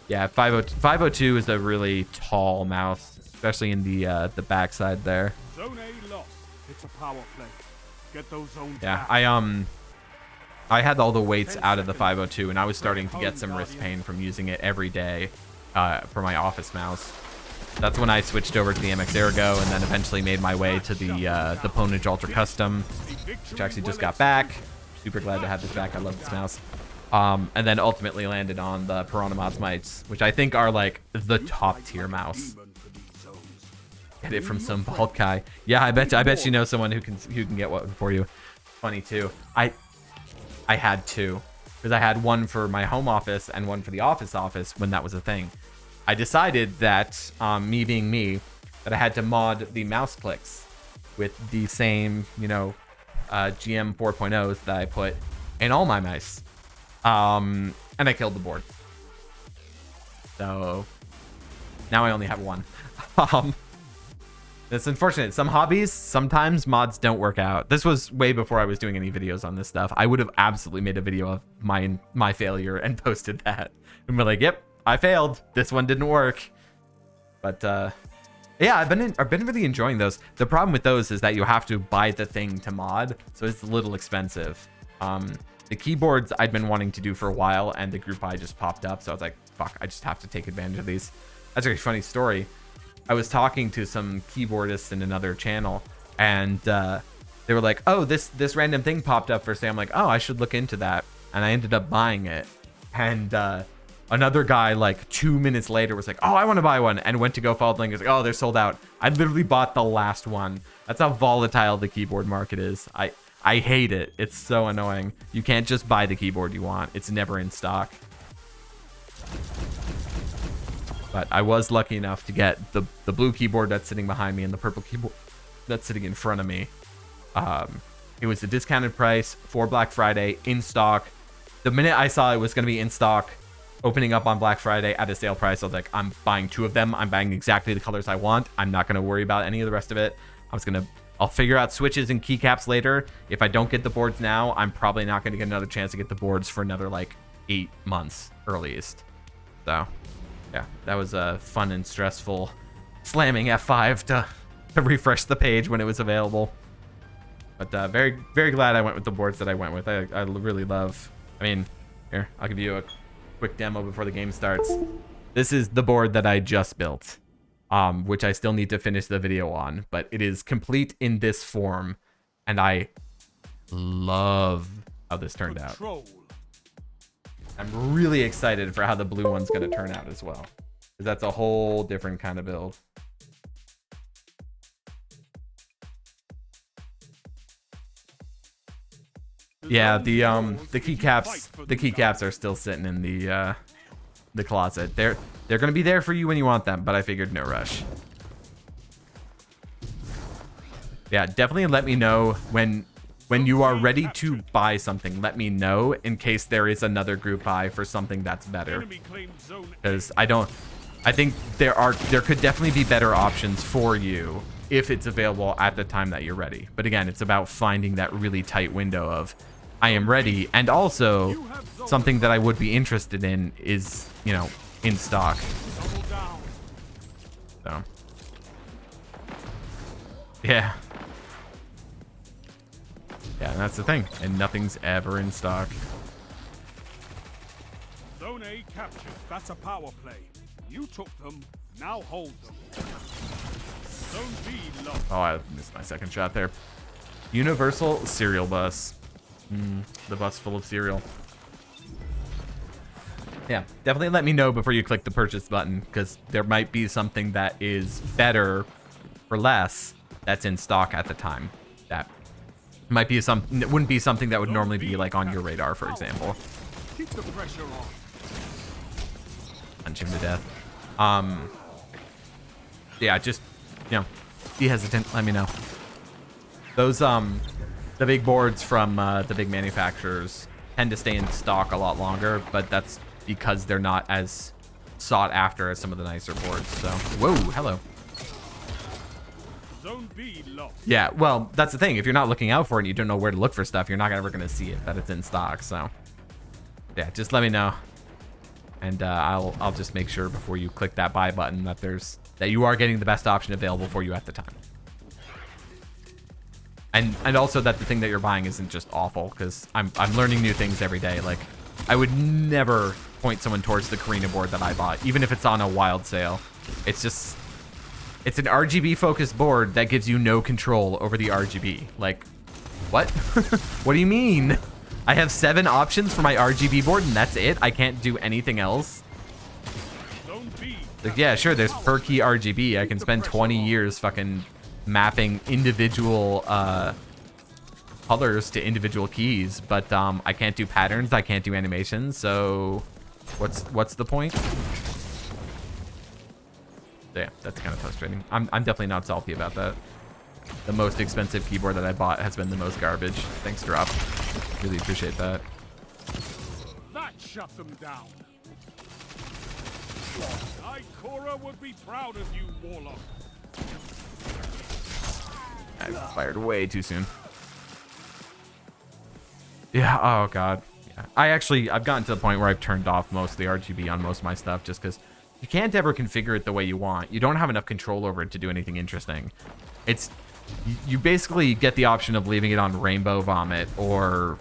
Yeah, 502 is a really tall mouse, especially in the backside there. Zone A lost. It's a power play. Get those zones Yeah, back. I had all the weights out of the 502, and I was starting to get some wrist pain from using it every day for my office mouse. That's when I switched over to the MX Ergo, and then eventually made my way to the Ponage Ultra Custom, which actually just got back. Super glad to have this back. I love this mouse. And then ultimately landed on the Piranha Mods Mites, which I think are like the top tier mouse. Get it from some bald guy. Yeah, I bet you know someone who can get one for you. Funny too. I had two, because I had one for my home office and one for the office when that was a thing. I decided that, me being me, that I had to mod the mouse clicks with the same, GM 4.0s that I put in all my mice. And I killed the board. So now I only have one. It's unfortunate. Some hobbies, sometimes mods don't work out. This was way before I was doing any videos on this stuff. I would have absolutely made a video of my failure and posted that. And be like, yep, I failed. This one didn't work. But yeah, I've been really enjoying those. The problem with those is that you have to buy the thing to mod, so it's a little expensive. The keyboards I'd been wanting to do for a while, and the group buy just popped up, so I was like, fuck, I just have to take advantage of these. That's a very funny story. I was talking to some keyboardists in another channel, and they were like, oh, this random thing popped up for sale. I'm like, oh, I should look into that. And I ended up buying it. And another guy, like 2 minutes later, was like, oh, I want to buy one, and went to go follow the link. He was like, oh, they're sold out. I literally bought the last one. That's how volatile the keyboard market is. I hate it. It's so annoying. You can't just buy the keyboard you want. It's never in stock. But I was lucky enough to get the blue keyboard that's sitting behind me and the purple keyboard that's sitting in front of me. It was a discounted price for Black Friday, in stock. The minute I saw it was going to be in stock, opening up on Black Friday at a sale price, I was like, I'm buying 2 of them. I'm buying exactly the colors I want. I'm not going to worry about any of the rest of it. I'll figure out switches and keycaps later. If I don't get the boards now, I'm probably not going to get another chance to get the boards for another like 8 months earliest. So yeah, that was a fun and stressful slamming F5 to refresh the page when it was available. But very, very glad I went with the boards that I went with. I really love. I mean, here, I'll give you a quick demo before the game starts. This is the board that I just built, which I still need to finish the video on, but it is complete in this form, and I love how this turned out. I'm really excited for how the blue one's going to turn out as well, because that's a whole different kind of build. Yeah, the keycaps are still sitting in the closet. They're going to be there for you when you want them, but I figured no rush. Yeah, definitely let me know when you are ready to buy something. Let me know in case there is another group buy for something that's better. Because I think there could definitely be better options for you if it's available at the time that you're ready. But again, it's about finding that really tight window of I am ready, and also something that I would be interested in is, in stock. So yeah, and that's the thing, and nothing's ever in stock. A captured. That's a power play. You took them, now hold them. Zone B lost. Oh, I missed my second shot there. Universal cereal bus. The bus full of cereal. Yeah, definitely let me know before you click the purchase button, because there might be something that is better for less that's in stock at the time. That might be something that wouldn't be something that would normally be like on your radar, for example. Keep the pressure on. Punch him to death. Yeah, just, you know, be hesitant. Let me know. Those, the big boards from the big manufacturers tend to stay in stock a lot longer, but that's because they're not as sought after as some of the nicer boards. So, whoa, hello. Zone B lost. Yeah, well, that's the thing. If you're not looking out for it and you don't know where to look for stuff, you're not ever going to see it, that it's in stock. So, yeah, just let me know. And I'll just make sure before you click that buy button that you are getting the best option available for you at the time. And also that the thing that you're buying isn't just awful, because I'm learning new things every day. Like, I would never point someone towards the Karina board that I bought, even if it's on a wild sale. It's an RGB focused board that gives you no control over the RGB. Like, what? What do you mean? I have 7 options for my RGB board and that's it? I can't do anything else? Like, yeah, sure, there's per key RGB. I can spend 20 years fucking mapping individual colors to individual keys, but I can't do patterns, I can't do animations, so what's the point? So yeah, that's kind of frustrating. I'm definitely not salty about that. The most expensive keyboard that I bought has been the most garbage. Thanks, Drop. Really appreciate that. That shut them down. Ikora would be proud of you, Warlock. I fired way too soon. Yeah, oh god. Yeah. I've gotten to the point where I've turned off most of the RGB on most of my stuff just because you can't ever configure it the way you want. You don't have enough control over it to do anything interesting. You basically get the option of leaving it on Rainbow Vomit or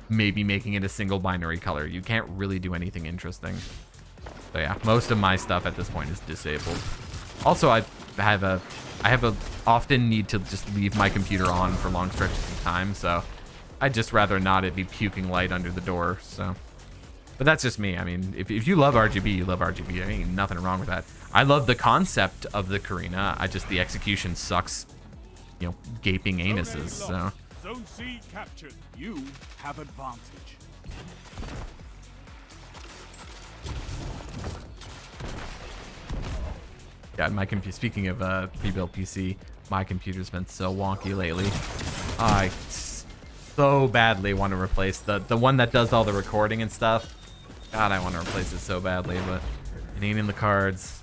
maybe making it a single binary color. You can't really do anything interesting. So yeah, most of my stuff at this point is disabled. Also, I have a often need to just leave my computer on for long stretches of time, so I'd just rather not it be puking light under the door. So, but that's just me. I mean, if you love RGB, you love RGB. There ain't nothing wrong with that. I love the concept of the Karina. The execution sucks. You know, gaping anuses. So. Zone C captured. You have advantage. Yeah, my computer. Speaking of pre-built PC, my computer's been so wonky lately. I so badly want to replace the one that does all the recording and stuff. God, I want to replace it so badly, but it ain't in the cards.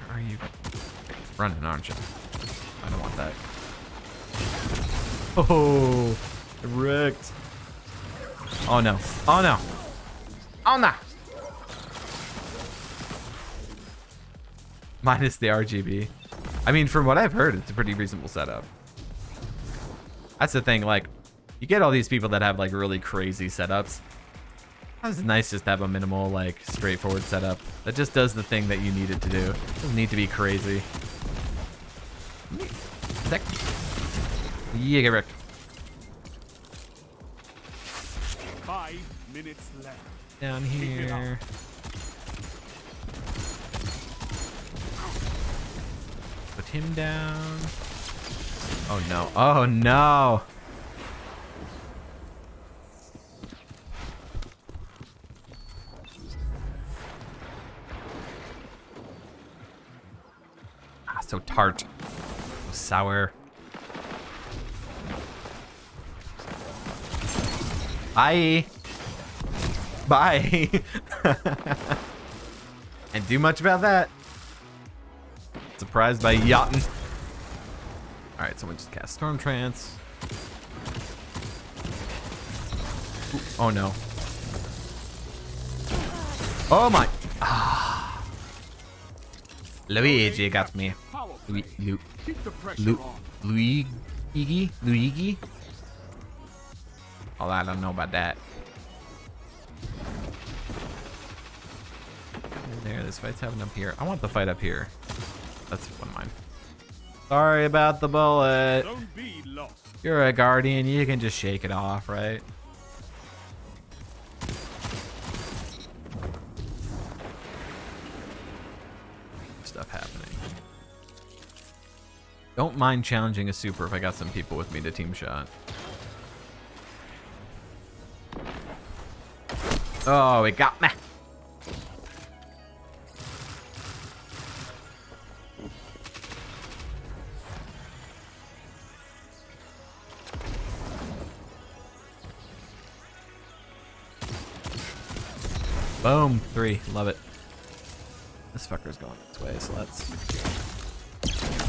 Where are you running, aren't you? I don't want that. Oh, it wrecked. Oh no. Oh no. Oh no. Minus the RGB. I mean, from what I've heard, it's a pretty reasonable setup. That's the thing, like, you get all these people that have like really crazy setups. It's nice just to have a minimal, like, straightforward setup that just does the thing that you need it to do. It doesn't need to be crazy. Sec. Yeah, get wrecked. 5 minutes left. Down here. Put him down. Oh no. Oh no. Ah, so tart. So sour. Bye. Bye. And do much about that. Surprised by Yachten. Alright, someone just cast Storm Trance. Ooh, oh no. Oh my. Luigi got me. Power play. Keep the pressure on. Luigi? Oh, I don't know about that. There, this fight's happening up here. I want the fight up here. That's one of mine. Sorry about the bullet. Zone B lost. You're a guardian. You can just shake it off, right? Stuff happening. Don't mind challenging a super if I got some people with me to team shot. Oh, it got me. Boom. 3. Love it. This fucker's going this way, so let's...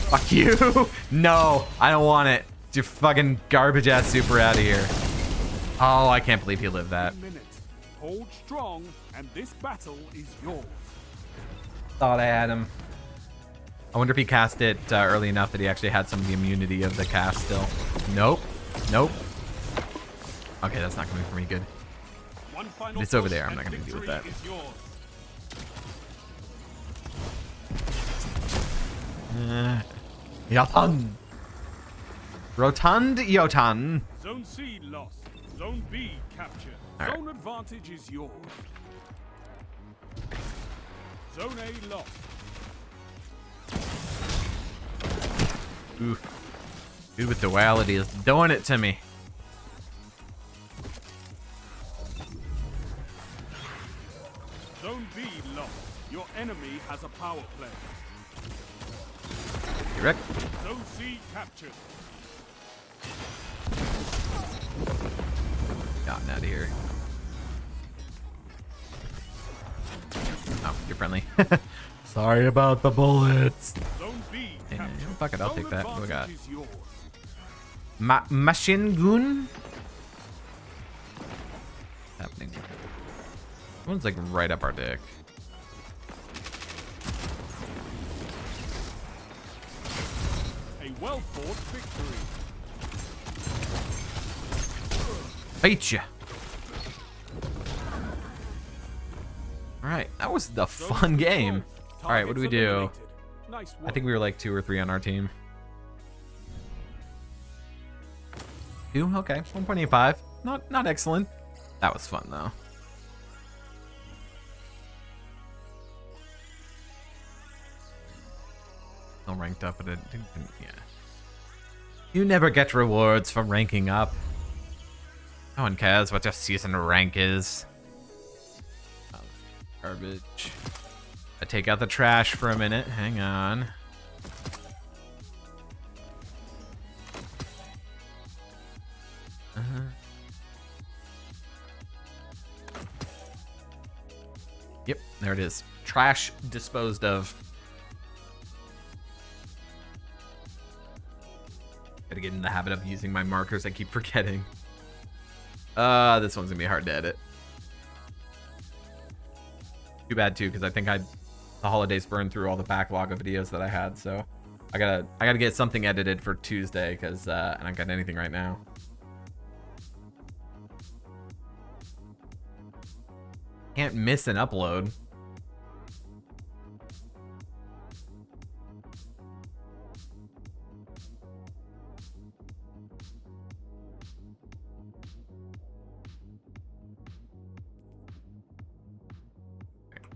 Fuck you! No! I don't want it. Get your fucking garbage ass super out of here. Oh, I can't believe he lived that. Minutes. Hold strong, and this battle is yours. Thought I had him. I wonder if he cast it early enough that he actually had some of the immunity of the cast still. Nope. Nope. Okay, that's not coming for me good. But it's over there. I'm not going to deal with that. Yotan. Rotund Yotan. Zone C lost. Zone B captured. All right. Zone advantage is yours. Zone A lost. Ooh. Dude with duality is doing it to me. Zone B lost. Your enemy has a power play. You wreck. Zone C captured. Gotten out of here. Oh, you're friendly. Sorry about the bullets. Zone B Yeah, captured. fuck it, I'll Zone take that. What do we got? advantage is yours. Machine gun? What's happening? One's like right up our dick. A well-fought victory. Beat ya. Alright, that was the fun game. Alright, what do we do? Nice I think we were like 2 or 3 on our team. 2? Okay, 1.85. Not excellent. That was fun though. Still ranked up, but it didn't, yeah. You never get rewards from ranking up. No one cares what your season rank is. Oh, garbage. I take out the trash for a minute. Hang on. Yep, there it is. Trash disposed of. Gotta get in the habit of using my markers. I keep forgetting. This one's gonna be hard to edit. Too bad too, because I think the holidays burned through all the backlog of videos that I had. So I gotta get something edited for Tuesday because I don't got anything right now. Can't miss an upload.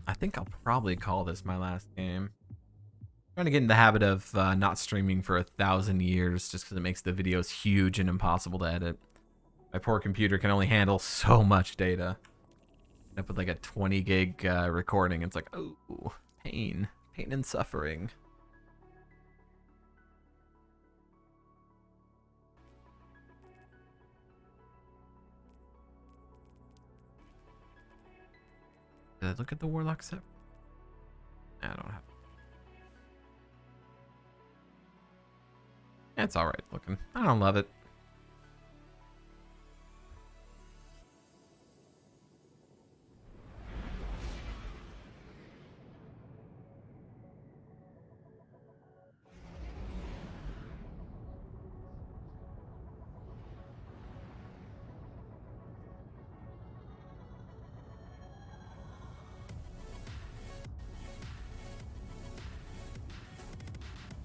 I think I'll probably call this my last game. I'm trying to get in the habit of not streaming for 1,000 years just because it makes the videos huge and impossible to edit. My poor computer can only handle so much data. Up with like a 20 gig recording. It's like, oh, pain and suffering. Did I look at the Warlock set? I don't have. It's all right looking. I don't love it.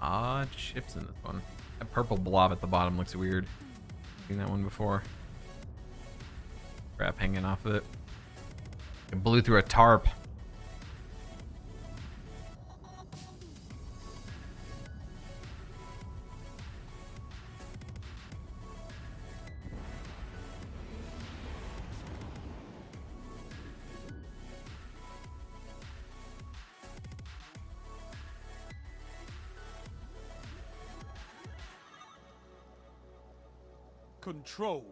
odd ships in this one. That purple blob at the bottom looks weird. Seen that one before. Crap hanging off of it. It blew through a tarp. Control.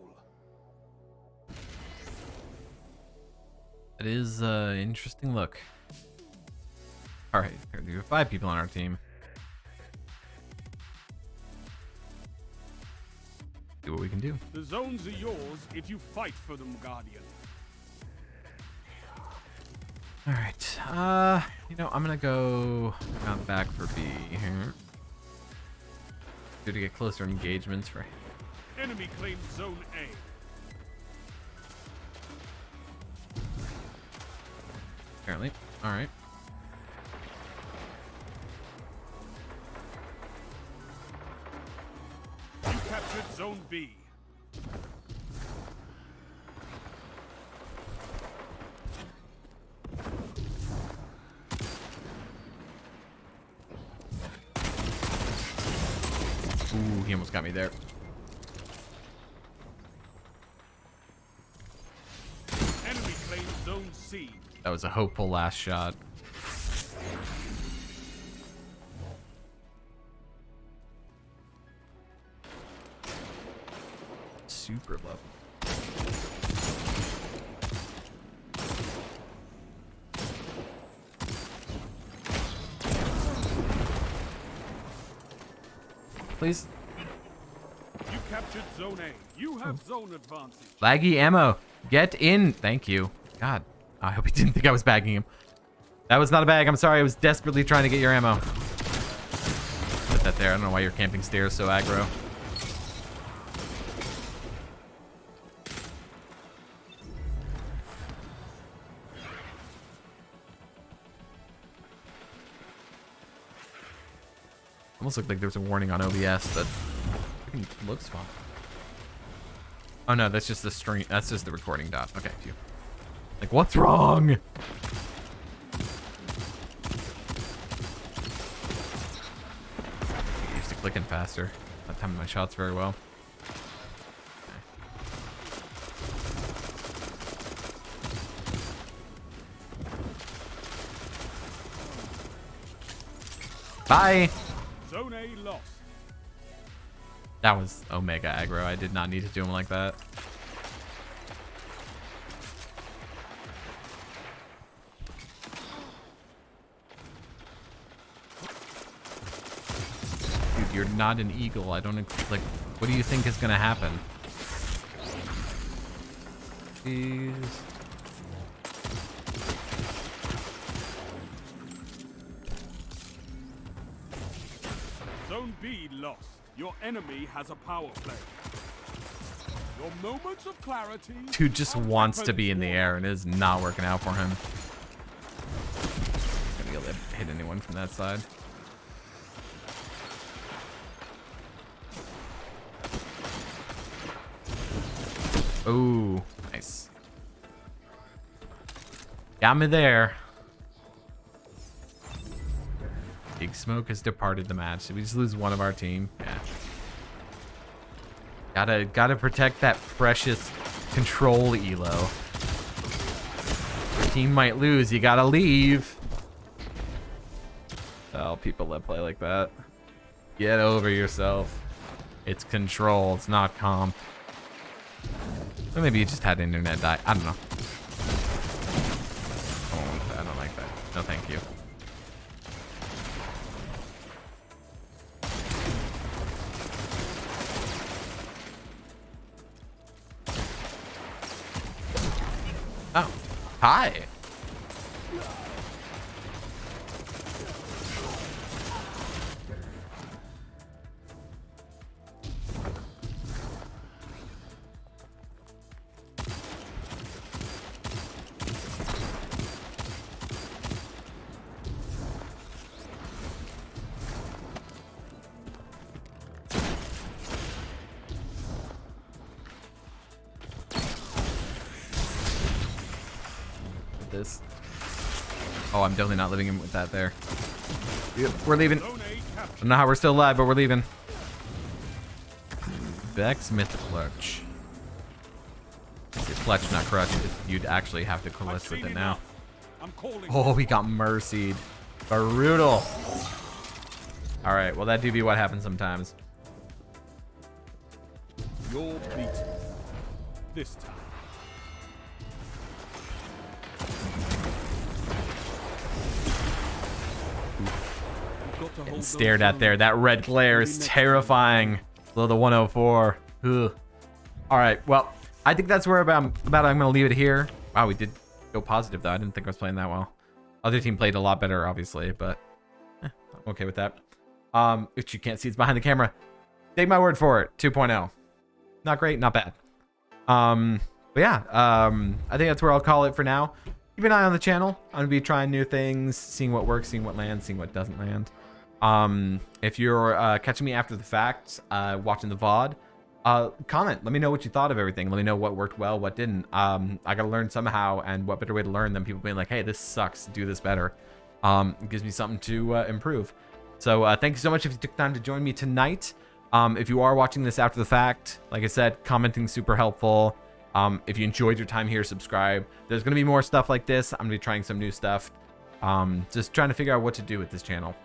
It is an interesting look. All right, there are 5 people on our team. See what we can do. The zones are yours if you fight for them, Guardian. All right. You know, I'm gonna go out back for B here. Do to get closer engagements for. Enemy claims Zone A. Apparently. All right. You captured Zone B. Ooh, he almost got me there. Enemy claims Zone C. That was a hopeful last shot. Super level. Please. You captured Zone A. You have zone advantage. Laggy ammo. Get in. Thank you. God. I hope he didn't think I was bagging him. That was not a bag. I'm sorry. I was desperately trying to get your ammo. Put that there. I don't know why you're camping stairs so aggro. Almost looked like there was a warning on OBS, but it looks fine. Oh no, that's just the stream. That's just the recording dot. Okay, phew. Like, what's wrong? I'm used to clicking faster. Not timing my shots very well. Okay. Bye. Zone A lost. That was Omega aggro. I did not need to do him like that. Dude, you're not an eagle. I don't like. What do you think is gonna happen? Jeez. Zone B lost. Your enemy has a power play. Your moments of clarity. Dude just wants to be in the air and it is not working out for him. Gonna be able to hit anyone from that side. Ooh, nice. Got me there. Big Smoke has departed the match. Did we just lose one of our team? Yeah. Gotta protect that precious control elo. Your team might lose. You gotta leave. Oh, people that play like that. Get over yourself. It's control. It's not comp. Or maybe you just had internet die. I don't know. Oh, I don't like that. No, thank you. Oh, hi. this. Oh, I'm definitely not leaving him with that there. Yep, we're leaving. Zone A I captured. don't know how we're still alive, but we're leaving. Becksmith clutch. It's clutch, not crutch. You'd actually have to I've clutch with seen it now. enough. I'm calling. Oh, we got mercied. Brutal. All right, well, that do be what happens sometimes. You're beaten. This time. You've got to hold those Stared at zones. there. That red glare is terrifying. Below the 104. Ugh. All right, well, I think that's where I'm going to leave it here. Wow, we did go positive, though. I didn't think I was playing that well. Other team played a lot better, obviously, but I'm okay with that. Which you can't see, it's behind the camera. Take my word for it. 2.0. Not great, not bad. But yeah, I think that's where I'll call it for now. Keep an eye on the channel. I'm gonna be trying new things, seeing what works, seeing what lands, seeing what doesn't land. If you're catching me after the fact, watching the VOD, comment. Let me know what you thought of everything. Let me know what worked well, what didn't. I gotta learn somehow, and what better way to learn than people being like, hey, this sucks, do this better. It gives me something to improve. So thank you so much if you took time to join me tonight. If you are watching this after the fact, like I said, commenting super helpful. If you enjoyed your time here, subscribe. There's going to be more stuff like this. I'm going to be trying some new stuff. Just trying to figure out what to do with this channel.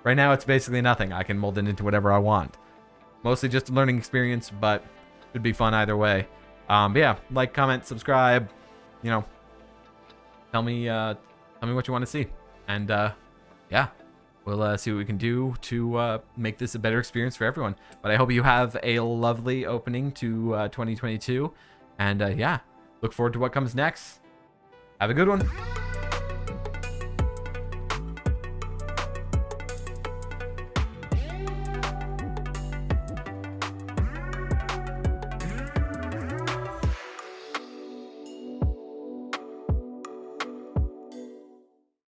Right now, it's basically nothing. I can mold it into whatever I want. Mostly just a learning experience, but it would be fun either way. But yeah, like, comment, subscribe. You know, tell me what you want to see. And yeah. We'll see what we can do to make this a better experience for everyone. But I hope you have a lovely opening to 2022. And yeah, look forward to what comes next. Have a good one.